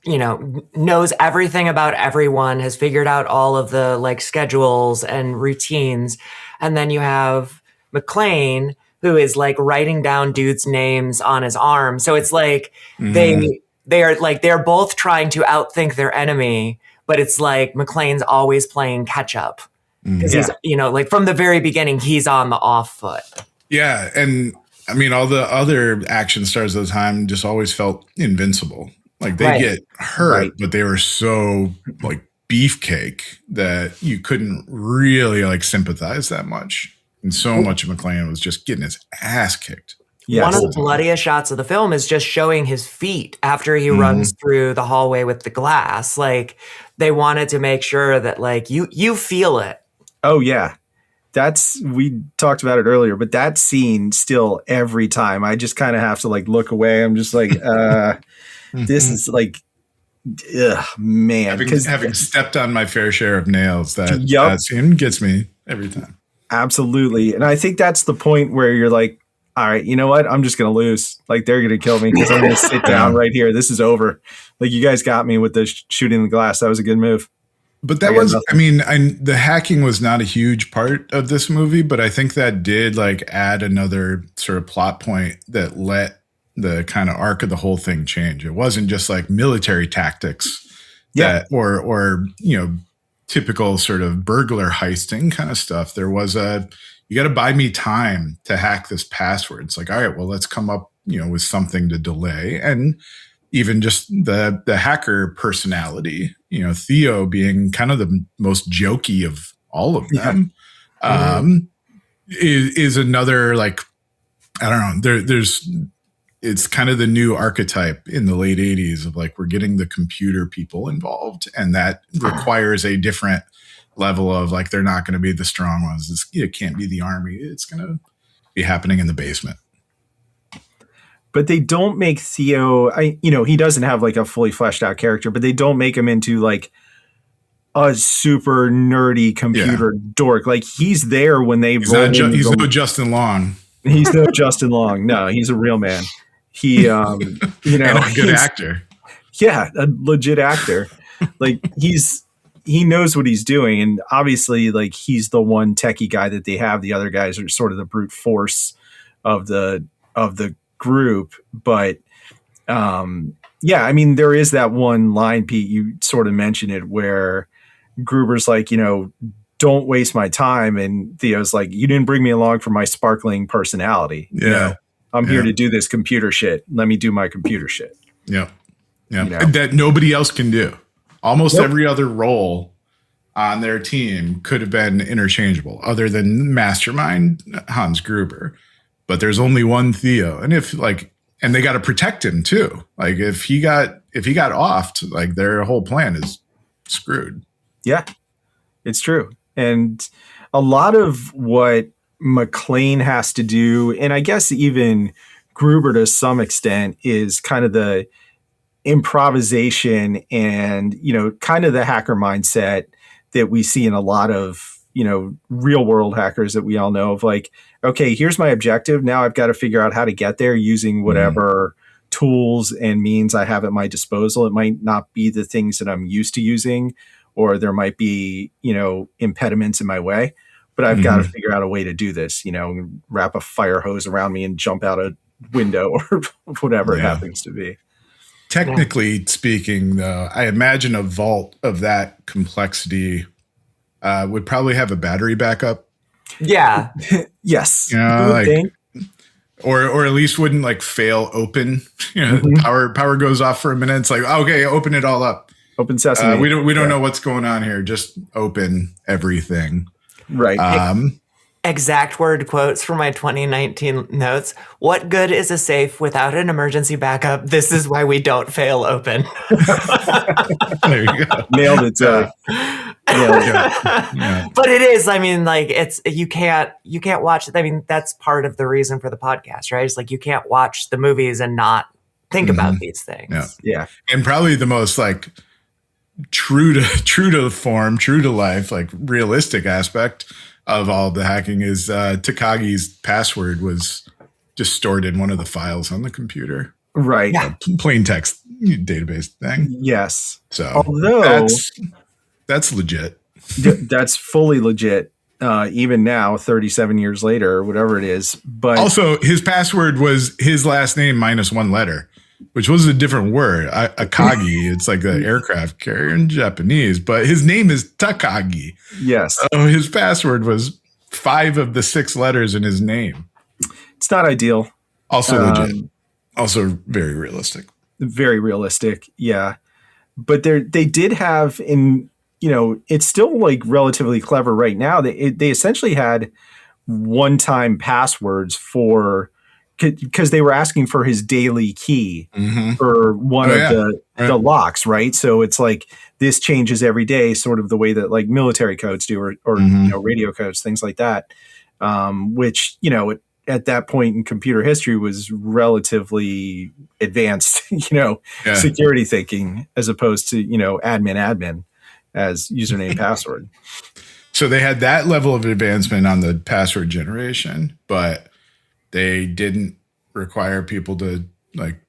knows everything about everyone, has figured out all of the like schedules and routines. And then you have McClane, who is like writing down dudes' names on his arm. So it's like they're both trying to outthink their enemy, but it's like McClane's always playing catch up because he's, like from the very beginning, he's on the off foot. Yeah. And I mean, all the other action stars of the time just always felt invincible. Like they get hurt, but they were so like beefcake that you couldn't really like sympathize that much. And so much of McClane was just getting his ass kicked. Yes. One of the bloodiest shots of the film is just showing his feet after he runs through the hallway with the glass. Like they wanted to make sure that like you feel it. Oh yeah. We talked about it earlier, but that scene still every time I just kind of have to like look away. I'm just like, this is like, man. Having stepped on my fair share of nails, that scene gets me every time. Absolutely. And I think that's the point where you're like, all right, you know what? I'm just going to lose. Like they're going to kill me because I'm going to sit down right here. This is over. Like you guys got me with the shooting the glass. That was a good move. But that was, the hacking was not a huge part of this movie, but I think that did like add another sort of plot point that let the kind of arc of the whole thing change. It wasn't just like military tactics or typical sort of burglar heisting kind of stuff. There was you got to buy me time to hack this password. It's like, all right, well, let's come up, with something to delay. And even just the hacker personality, Theo being kind of the most jokey of all of them, is another, like, I don't know, it's kind of the new archetype in the late 80s of like, we're getting the computer people involved, and that requires a different level of like, they're not going to be the strong ones. It can't be the army. It's going to be happening in the basement. But they don't make Theo, he doesn't have like a fully fleshed out character, but they don't make him into like a super nerdy computer dork. Like he's there when they he's no Justin Long. He's no Justin Long. No, he's a real man. He, and a good actor. Yeah, a legit actor. Like he knows what he's doing. And obviously like he's the one techie guy that they have. The other guys are sort of the brute force of the group. But there is that one line, Pete, you sort of mentioned it, where Gruber's like, don't waste my time. And Theo's like, you didn't bring me along for my sparkling personality. Yeah. I'm here to do this computer shit. Let me do my computer shit. Yeah. Yeah. That nobody else can do. Almost every other role on their team could have been interchangeable other than mastermind Hans Gruber. But there's only one Theo. And and they got to protect him too. Like if he got offed, like their whole plan is screwed. Yeah, it's true. And a lot of what McClane has to do, and I guess even Gruber to some extent, is kind of the improvisation and, kind of the hacker mindset that we see in a lot of, real world hackers that we all know of, like, okay, here's my objective. Now I've got to figure out how to get there using whatever tools and means I have at my disposal. It might not be the things that I'm used to using, or there might be, impediments in my way, but I've got to figure out a way to do this, wrap a fire hose around me and jump out a window or whatever it happens to be. Technically speaking, though, I imagine a vault of that complexity would probably have a battery backup. Yeah. Yes. Or at least wouldn't like fail open. Power goes off for a minute. It's like, okay, open it all up. Open sesame. We don't know what's going on here. Just open everything. Right. Exact word quotes from my 2019 notes. What good is a safe without an emergency backup? This is why we don't fail open. There you go. Nailed it. But it is, I mean, like, it's, you can't watch it. I mean, that's part of the reason for the podcast, right? It's like, you can't watch the movies and not think about these things. Yeah. And probably the most like true to form, true to life, like realistic aspect of all the hacking is Takagi's password was just stored in one of the files on the computer. Right. Yeah. Plain text database thing. Yes. So although that's legit. That's fully legit. Even now, 37 years later, or whatever it is. But also his password was his last name minus one letter, which was a different word. Akagi. It's like the aircraft carrier in Japanese, but his name is Takagi. Yes. So his password was 5 of the 6 letters in his name. It's not ideal. Also legit. Also very realistic. Very realistic. Yeah. But they did have it's still like relatively clever right now. They essentially had one-time passwords because they were asking for his daily key for one of the locks, right? So it's like this changes every day, sort of the way that like military codes do, or radio codes, things like that. Which at that point in computer history was relatively advanced, security thinking, as opposed to admin as username password. So they had that level of advancement on the password generation, but they didn't require people to like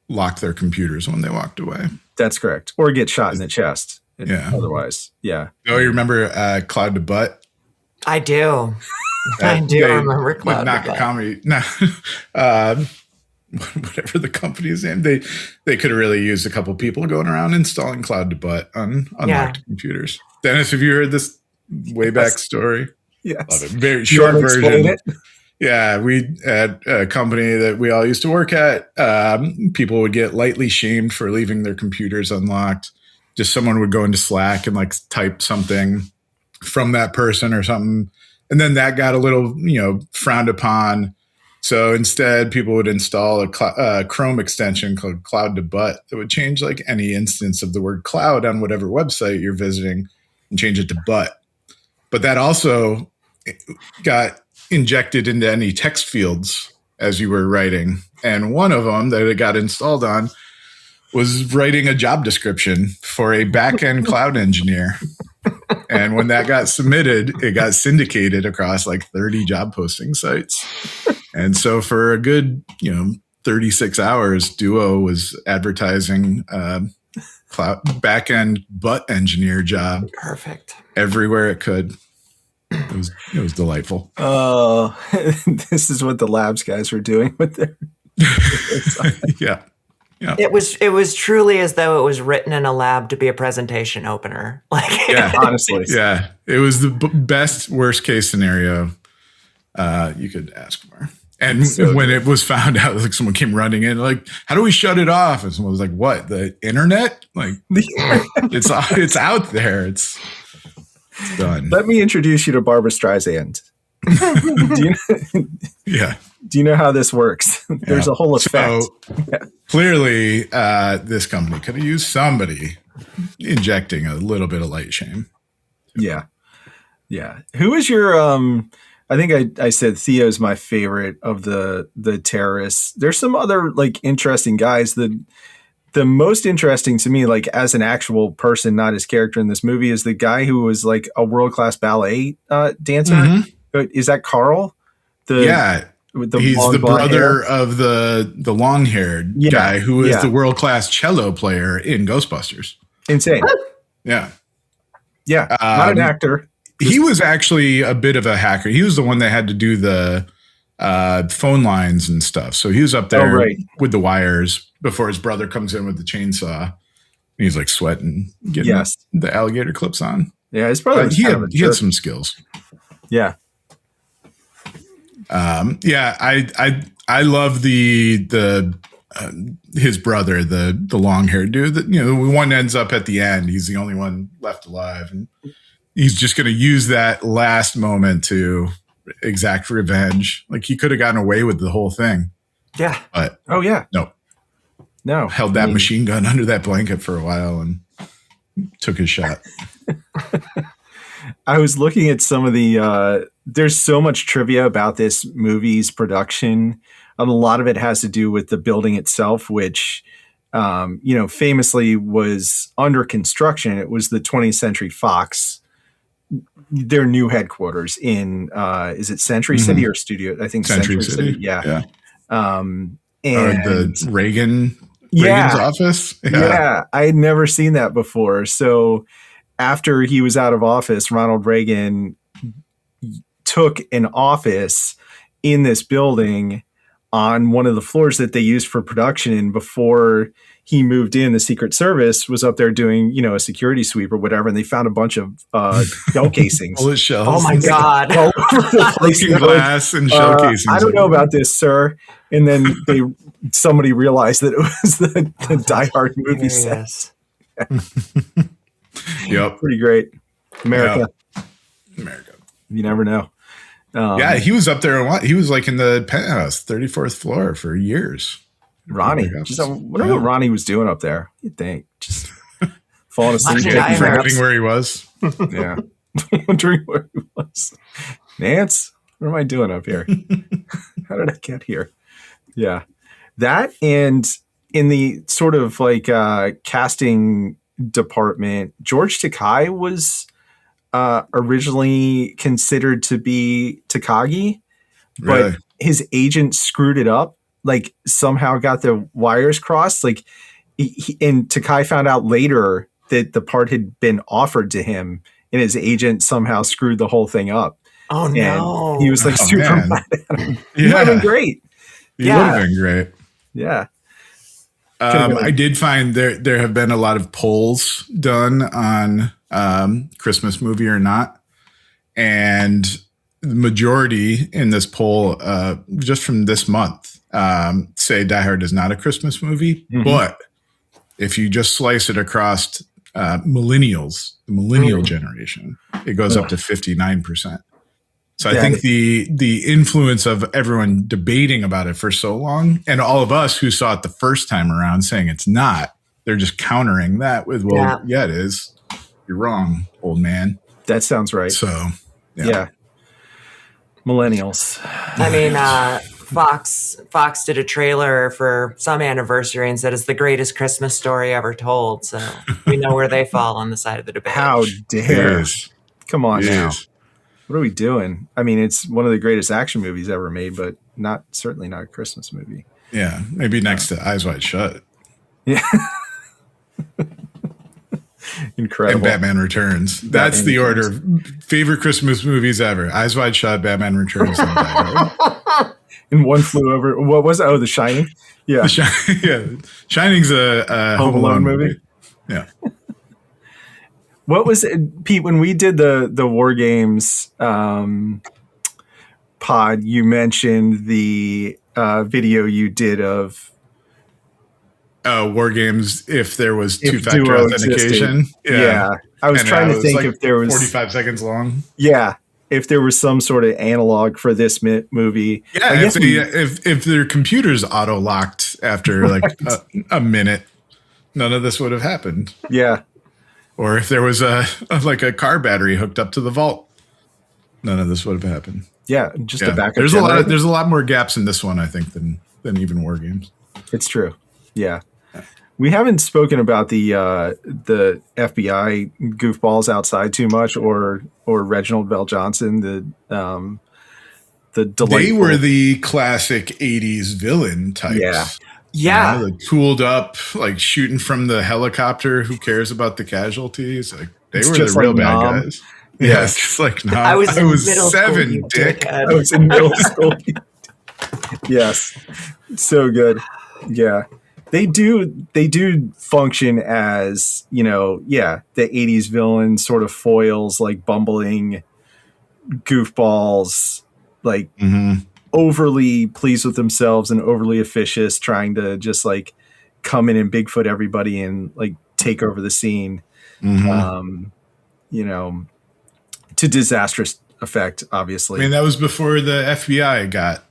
lock their computers when they walked away. That's correct. Or get shot in the chest. Otherwise. Yeah. Oh, you remember Cloud to Butt? I do. I do remember Cloud to Butt. Whatever the company's name, they could have really used a couple people going around installing Cloud to Butt on unlocked computers. Dennis, have you heard this way back story? Yes. Love it. Very short version. Yeah, we at a company that we all used to work at, people would get lightly shamed for leaving their computers unlocked. Just someone would go into Slack and like type something from that person or something. And then that got a little, frowned upon. So instead, people would install a Chrome extension called Cloud to Butt that would change like any instance of the word cloud on whatever website you're visiting and change it to butt. But that also got injected into any text fields as you were writing. And one of them that it got installed on was writing a job description for a back-end cloud engineer. And when that got submitted, it got syndicated across like 30 job posting sites. And so for a good, 36 hours, Duo was advertising cloud back-end butt engineer job. Perfect. Everywhere it could. It was delightful. Oh, this is what the labs guys were doing with their. Yeah. It was truly as though it was written in a lab to be a presentation opener. Like, honestly, yeah, it was the best worst case scenario you could ask for. And when it was found out, like someone came running in, like, how do we shut it off? And someone was like, "What? The internet? Like, it's out there. It's done." Let me introduce you to Barbara Streisand. Do you know how this works? There's a whole effect. So clearly, this company could have used somebody injecting a little bit of light shame. Yeah. Who is your? I think I said Theo's my favorite of the terrorists. There's some other like interesting guys. the most interesting to me, like as an actual person, not his character in this movie, is the guy who was like a world-class ballet dancer. Mm-hmm. Is that Carl? He's the brother of the long-haired guy who is the world-class cello player in Ghostbusters. Insane. Yeah. Yeah. Not an actor. He was actually a bit of a hacker. He was the one that had to do the phone lines and stuff. So he was up there with the wires before his brother comes in with the chainsaw. And he's like sweating, getting the alligator clips on. Yeah, his brother. He had some skills. Yeah. I love the his brother, the long haired dude. That, the one ends up at the end. He's the only one left alive, and he's just going to use that last moment to exact revenge. Like he could have gotten away with the whole thing. Yeah. But no, held that machine gun under that blanket for a while and took his shot. I was looking at some of the, there's so much trivia about this movie's production. A lot of it has to do with the building itself, which, famously was under construction. It was the 20th Century Fox, their new headquarters in, is it Century City or Studio? I think Century City. Yeah. And the Reagan's office. Yeah. I had never seen that before. So after he was out of office, Ronald Reagan took an office in this building on one of the floors that they used for production. And before he moved in, the Secret Service was up there doing, a security sweep or whatever. And they found a bunch of shell casings. Bullet shells. Oh my God. Looking glass and shell casings. I don't know about this, sir. And then somebody realized that it was the Die Hard movie set. Yep. Pretty great. America. You never know. He was up there a lot. He was like in the penthouse, 34th floor for years. Ronnie. I wonder what Ronnie was doing up there. You'd think. Just falling asleep. Forgetting where he was. Yeah. Wondering where he was. Nance, what am I doing up here? How did I get here? Yeah. That, and in the sort of like casting department, George Takei was originally considered to be Takagi, but his agent screwed it up, like somehow got the wires crossed. Like and Takei found out later that the part had been offered to him and his agent somehow screwed the whole thing up. Oh no. And he was like super mad at him. He would have been great. He would have been great. Yeah. I did find there have been a lot of polls done on Christmas movie or not. And the majority in this poll, just from this month, say Die Hard is not a Christmas movie. Mm-hmm. But if you just slice it across millennials, the millennial generation, it goes up to 59%. So I think the influence of everyone debating about it for so long, and all of us who saw it the first time around saying it's not, they're just countering that with, it is. You're wrong, old man. That sounds right. So, yeah. Millennials. I mean, Fox did a trailer for some anniversary and said it's the greatest Christmas story ever told. So we know where they fall on the side of the debate. How dare. Come on now. What are we doing? I mean, it's one of the greatest action movies ever made, but certainly not a Christmas movie. Yeah, maybe next to Eyes Wide Shut. Yeah. Incredible. And Batman Returns. That's the order. Favorite Christmas movies ever. Eyes Wide Shut, Batman Returns. And One Flew Over. What was it? Oh, The Shining? Yeah. Shining's a Home Alone movie. Yeah. What was it, Pete, when we did the War Games pod, you mentioned the video you did of War Games if there was two-factor authentication. Existed. Yeah. I was trying to think if there was 45 seconds long. Yeah. If there was some sort of analog for this movie. Yeah, if their computers auto-locked after like a minute, none of this would have happened. Yeah. Or if there was a car battery hooked up to the vault, none of this would have happened. Yeah, just a backup. There's a lot more gaps in this one, I think, than even War Games. It's true. Yeah. We haven't spoken about the FBI goofballs outside too much, or Reginald Bell Johnson, the delightful. They were the classic 80s villain types. Yeah. The tooled up, like shooting from the helicopter. Who cares about the casualties? Like they It's were just the real like bad Nom. guys. Yes. It's just like Nom. I was in middle 7, school, you dick. dickhead. I was in middle school. Yes, so good. Yeah, they do function as, the 80s villain sort of foils, like bumbling goofballs, like overly pleased with themselves and overly officious, trying to just like come in and Bigfoot everybody and like take over the scene. To disastrous effect, obviously. I mean, that was before the FBI got,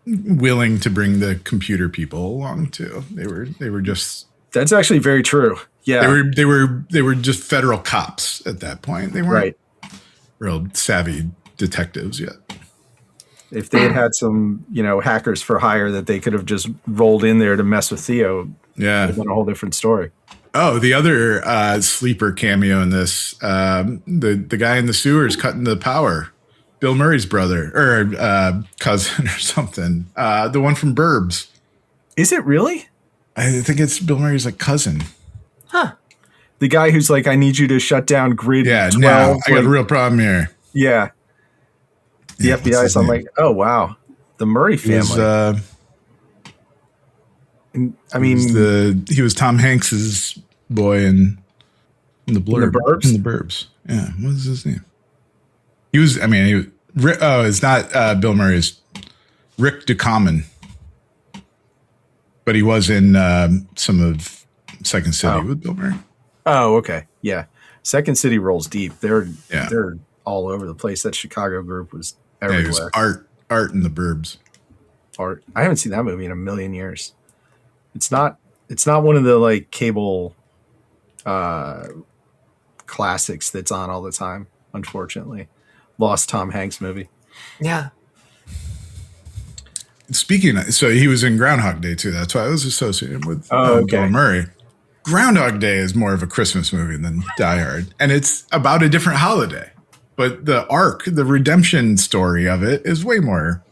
willing to bring the computer people along too. They were just. That's actually very true. Yeah, they were just federal cops at that point. They weren't real savvy detectives yet. If they had some, hackers for hire that they could have just rolled in there to mess with Theo, it would have been a whole different story. Oh, the other sleeper cameo in this, the guy in the sewers cutting the power, Bill Murray's brother or cousin or something. The one from Burbs. Is it really? I think it's Bill Murray's like cousin. Huh. The guy who's like, I need you to shut down grid 12. Now I got a real problem here. Yeah. The FBI. So I'm like, oh, wow. The Murray family. He was Tom Hanks's boy in the Blurb. Burbs? In the Burbs. Yeah. What was his name? It's not Bill Murray's. Rick Ducommun. But he was in some of Second City with Bill Murray. Oh, okay. Yeah. Second City rolls deep. They're all over the place. That Chicago group was everywhere. It was art in the Burbs. Art. I haven't seen that movie in a million years. It's not one of the like cable classics that's on all the time, unfortunately. Lost Tom Hanks movie. Yeah. Speaking of, so he was in Groundhog Day too. That's why I was associated with Bill Murray. Groundhog Day is more of a Christmas movie than Die Hard. And it's about a different holiday. But the arc, the redemption story of it is way more,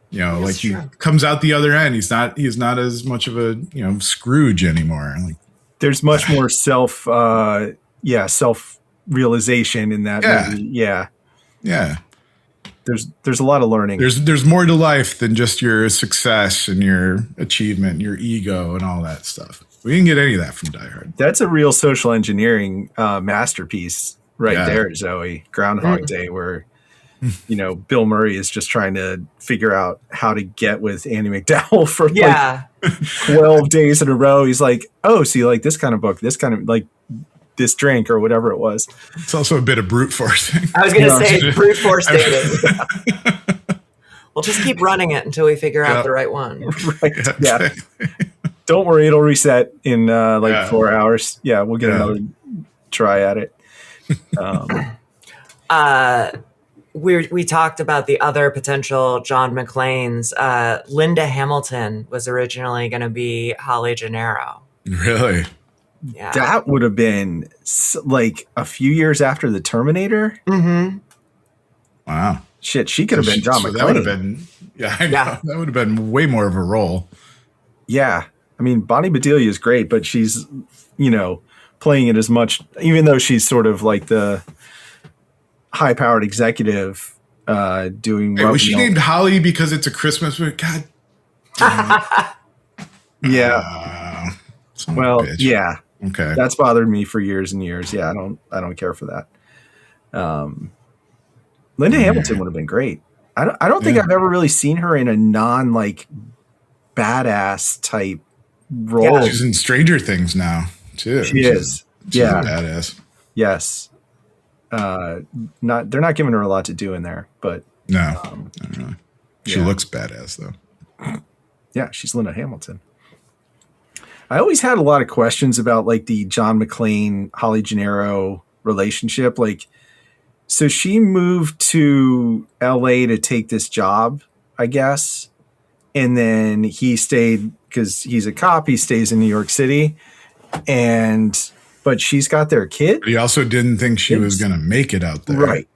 he comes out the other end. He's not as much of a, Scrooge anymore. Like, there's much more self-realization in that movie. Yeah. Yeah. There's a lot of learning. There's more to life than just your success and your achievement, your ego and all that stuff. We didn't get any of that from Die Hard. That's a real social engineering masterpiece there, Zoe. Groundhog Day, where Bill Murray is just trying to figure out how to get with Andy McDowell for like 12 days in a row. He's like, oh, so you like this kind of book, this kind of like this drink or whatever it was. It's also a bit of brute forcing. I was going to say brute force dating. We'll just keep running it until we figure out the right one. Right. Yeah. Don't worry, it'll reset in 4 hours. Yeah, we'll get another try at it. We talked about the other potential John McClanes. Linda Hamilton was originally going to be Holly Gennaro. Really? Yeah. That would have been like a few years after the Terminator. Mm-hmm. Wow. Shit, she could have been John McClane. That would have been, that would have been way more of a role. Yeah. I mean, Bonnie Bedelia is great, but she's, playing it as much, even though she's sort of like the high-powered executive doing. Hey, was she named Holly because it's a Christmas movie? God. Yeah. Well, yeah. Okay. That's bothered me for years and years. Yeah, I don't care for that. Linda Hamilton would have been great. I don't think I've ever really seen her in a non like badass type role. Yeah, she's in Stranger Things now too. She's a badass. Yes. They're not giving her a lot to do in there, but no, not really. She looks badass though. Yeah, she's Linda Hamilton. I always had a lot of questions about like the John McClane, Holly Gennaro relationship. Like, so she moved to LA to take this job, I guess. And then he stayed because he's a cop. He stays in New York City, but she's got their kid. But he also didn't think she was going to make it out there. Right.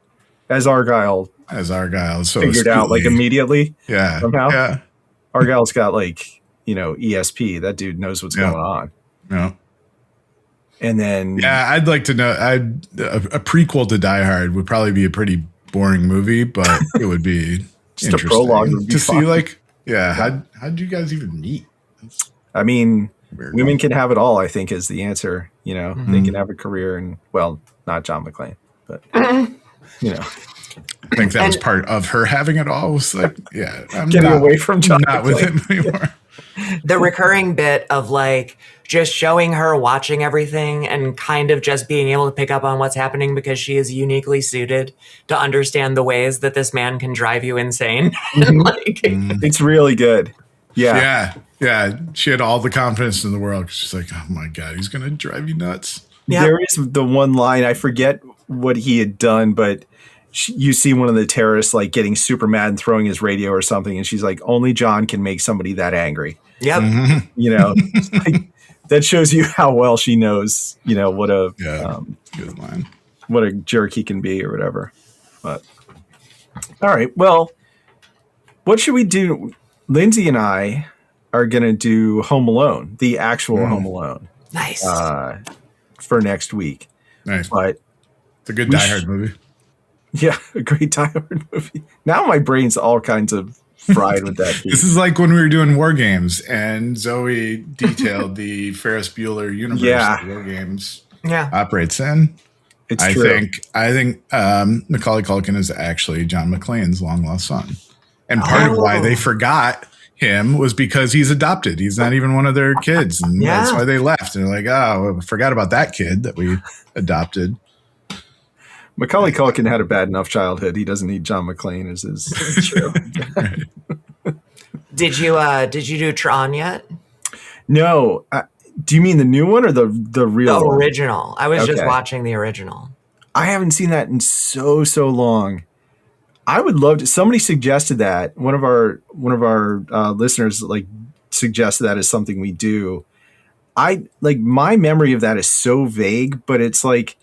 As Argyle So figured out like immediately. Yeah. Somehow. Yeah. Argyle's got like, ESP. That dude knows what's going on. Yeah. And then. Yeah, I'd like to know. A prequel to Die Hard would probably be a pretty boring movie, but it would be just interesting a prologue would be to fun. see like, how'd you guys even meet? I mean, women can have it all, I think, is the answer. They can have a career and, well, not John McClane, but, I think that was part of her having it all. Was like, I'm getting away from John not with him anymore. The recurring bit of like just showing her watching everything and kind of just being able to pick up on what's happening because she is uniquely suited to understand the ways that this man can drive you insane. It's really good. Yeah. Yeah. She had all the confidence in the world. She's like, oh my God, he's going to drive you nuts. Yep. There is the one line, I forget what he had done, but you see one of the terrorists like getting super mad and throwing his radio or something. And she's like, only John can make somebody that angry. Yep. Like, that shows you how well she knows, what a good line. What a jerk he can be or whatever. But all right, well, what should we do? Lindsay and I are going to do Home Alone, the actual Home Alone. Nice. For next week. Nice. But it's a good Die Hard movie. Yeah, a great Die Hard movie. Now my brain's all kinds of fried with that. This is like when we were doing War Games and Zoe detailed the Ferris Bueller universe that War Games operates in. It's true. I think Macaulay Culkin is actually John McClane's long lost son. And part of why they forgot him was because he's adopted. He's not even one of their kids. And that's why they left. And they're like, oh, I forgot about that kid that we adopted. Macaulay Culkin had a bad enough childhood. He doesn't need John McClane as his. True. Did you do Tron yet? No. Do you mean the new one or the real one? Original. I was just watching the original. I haven't seen that in so long. I would love to. Somebody suggested that. One of our listeners like suggested that as something we do. My memory of that is so vague, but it's like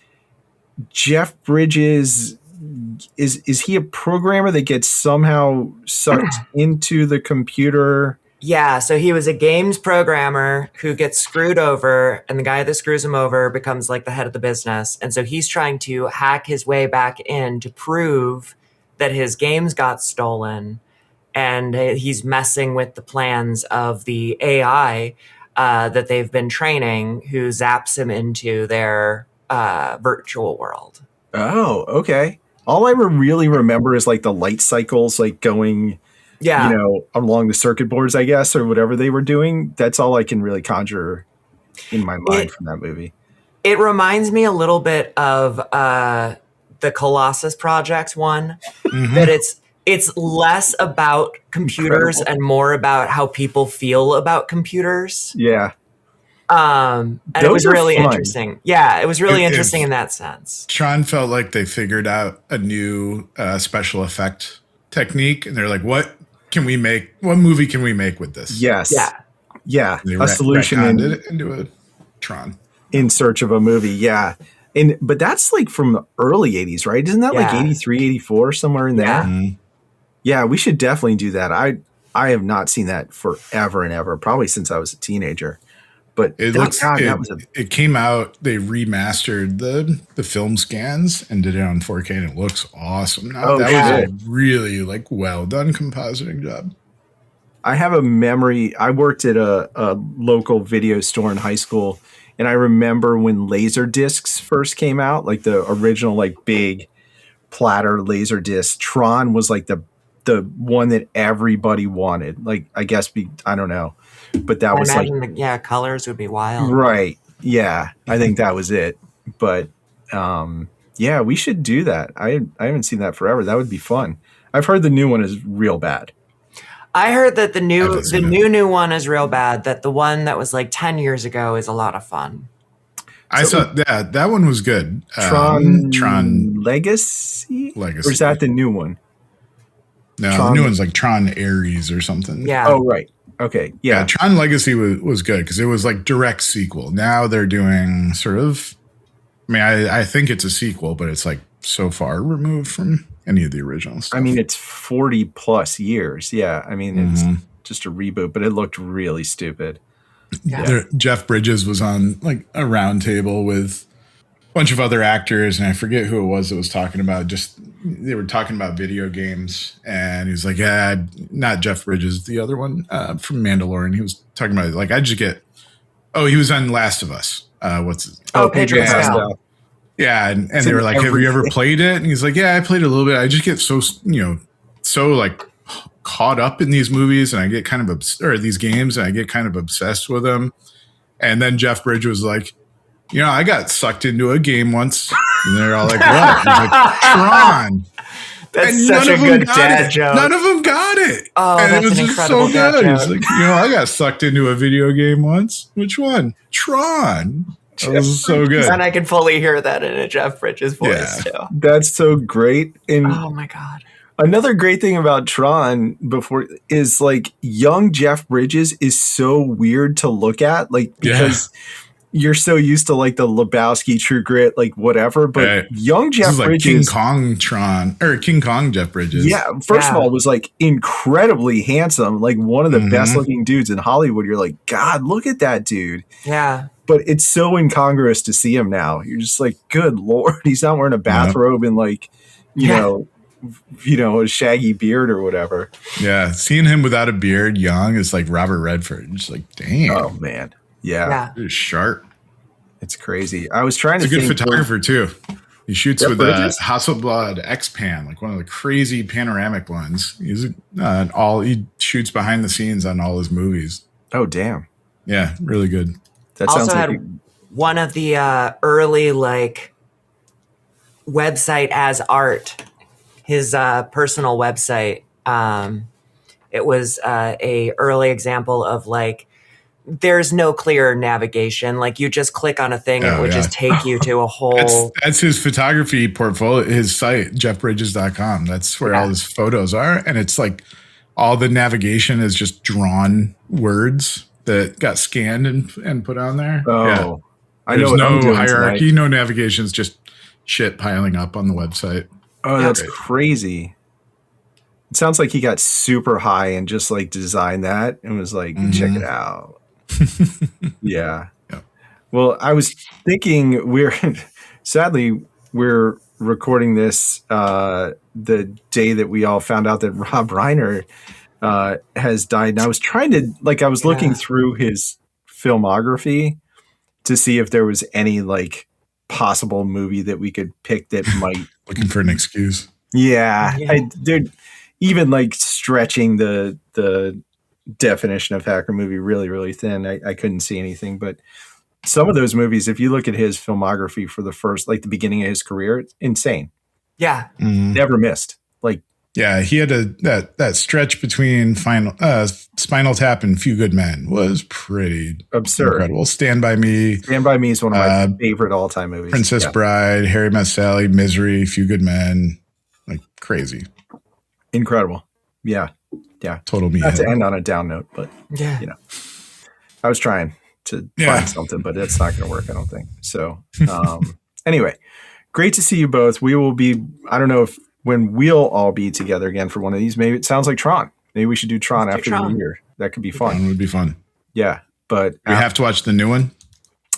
Jeff Bridges is he a programmer that gets somehow sucked into the computer? Yeah, so he was a games programmer who gets screwed over, and the guy that screws him over becomes like the head of the business. And so he's trying to hack his way back in to prove that his games got stolen, and he's messing with the plans of the AI that they've been training, who zaps him into their virtual world. Oh, okay. All I really remember is like the light cycles, like going, along the circuit boards, I guess, or whatever they were doing. That's all I can really conjure in my mind from that movie. It reminds me a little bit of the Colossus Project one, that it's less about computers and more about how people feel about computers. Yeah. And it was really interesting. Yeah, it was really interesting in that sense. Tron felt like they figured out a new special effect technique, and they're like, what movie can we make with this? Yes. Yeah. A solution into a Tron. In search of a movie, yeah. But that's like from the early 80s, right? Isn't that like 83, 84, somewhere in there? Mm-hmm. Yeah, we should definitely do that. I have not seen that forever and ever, probably since I was a teenager. But it came out, they remastered the film scans and did it on 4K, and it looks awesome. Now, that was a really well done compositing job. I have a memory. I worked at a local video store in high school, and I remember when laser discs first came out, like the original big platter laser disc. Tron was like the one that everybody wanted. I guess I don't know. But that was colors would be wild. Right. Yeah. I think that was it. But we should do that. I haven't seen that forever. That would be fun. I've heard the new one is real bad. I heard that the new one is real bad, that the one that was 10 years ago is a lot of fun. I saw that one was good. Tron Legacy? Or is that the new one? No, the new one's like Tron Ares or something. Yeah. Oh, right. Okay. Yeah, Yeah. Tron Legacy was good because it was like direct sequel. Now they're doing sort of. I mean, I think it's a sequel, but it's like so far removed from any of the original stuff. I mean, it's 40 plus years. Yeah. I mean, it's just a reboot, but it looked really stupid. Yeah. Jeff Bridges was on like a round table with a bunch of other actors, and I forget who it was that was talking about. Just they were talking about video games, and he's like, "Yeah, not Jeff Bridges, the other one from Mandalorian." He was talking about like I just get. Oh, he was on Last of Us. What's his name? Oh, Pedro Pascal. Yeah, and they were like, "Have you ever played it?" And he's like, "Yeah, I played it a little bit. I just get so so like caught up in these movies, and I get kind of or these games, and I get kind of obsessed with them." And then Jeff Bridges was like, I got sucked into a game once, and they're all like, "What?" He's like, "Tron." That's And such a good dad joke. None of them got it. Oh, and that's it was an just incredible so dad good. joke. He's like, I got sucked into a video game once. Which one? Tron. It was so good. And I can fully hear that in a Jeff Bridges voice too. That's so great. And Oh my God. another great thing about Tron before is like young Jeff Bridges is so weird to look at, like because you're so used to like the Lebowski, True Grit, like whatever. But young Jeff this is like Bridges, King Kong Jeff Bridges. Yeah, first of all, was like incredibly handsome, like one of the best looking dudes in Hollywood. You're like, God, look at that dude. Yeah. But it's so incongruous to see him now. You're just like, good Lord, he's not wearing a bathrobe and like, you know, a shaggy beard or whatever. Yeah, seeing him without a beard, young, is like Robert Redford. Just like, damn. Oh man, yeah. It's sharp. It's crazy. I was trying to. He's a good photographer too. He shoots with Bridges? Hasselblad X-Pan, like one of the crazy panoramic ones. He's he shoots behind the scenes on all his movies. Oh damn! Yeah, really good. That Also sounds like had one of the early like website as art. His personal website. It was a early example of like there's no clear navigation. Like you just click on a thing and it would just take you to a whole. That's his photography portfolio, his site, jeffbridges.com. That's where all his photos are. And it's like all the navigation is just drawn words that got scanned and put on there. Oh, I There's know. no hierarchy, no navigation. It's just shit piling up on the website. Oh, that's crazy. It sounds like he got super high and just like designed that and was like, check it out. Yeah. Well, I was thinking sadly, we're recording this the day that we all found out that Rob Reiner has died. And I was trying to, I was looking through his filmography to see if there was any like possible movie that we could pick that might. Looking for an excuse. Yeah. They're even like stretching the definition of hacker movie really, really thin. I couldn't see anything, but some of those movies, if you look at his filmography for the first, like the beginning of his career, it's insane. Yeah. Never missed. Like, yeah, he had that stretch between Spinal Tap and Few Good Men was pretty absurd. Incredible. Stand By Me. Stand By Me is one of my favorite all-time movies. Princess Bride, Harry Met Sally, Misery, Few Good Men. Like crazy. Incredible. Yeah. Total me. Not to end on a down note, but I was trying to find something, but it's not going to work, I don't think. So anyway, great to see you both. We will be, I don't know when we'll all be together again for one of these. Maybe it sounds like Tron. Maybe we should do Tron after the new year. That could be fun. Tron would be fun. Yeah. But we have to watch the new one.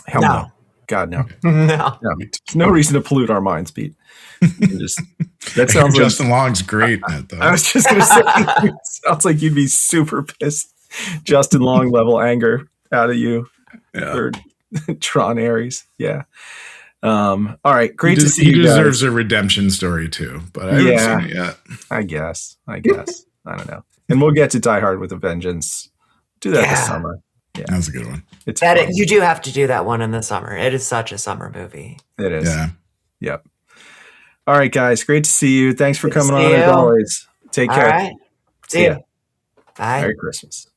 Hell no. God, no. No. There's no reason to pollute our minds, Pete. That sounds like Justin Long's great in it, though. I was just going to say, it sounds like you'd be super pissed. Justin Long level anger out of you for Tron Ares. Yeah. All right. Great to see you guys. He deserves a redemption story too, but I haven't seen it yet. I guess. I don't know. And we'll get to Die Hard with a Vengeance. Do that this summer. Yeah. That's a good one. You do have to do that one in the summer. It is such a summer movie. It is. Yeah. Yep. All right, guys. Great to see you. Thanks for coming on as always. Take care. All right. See you. Bye. Merry Christmas.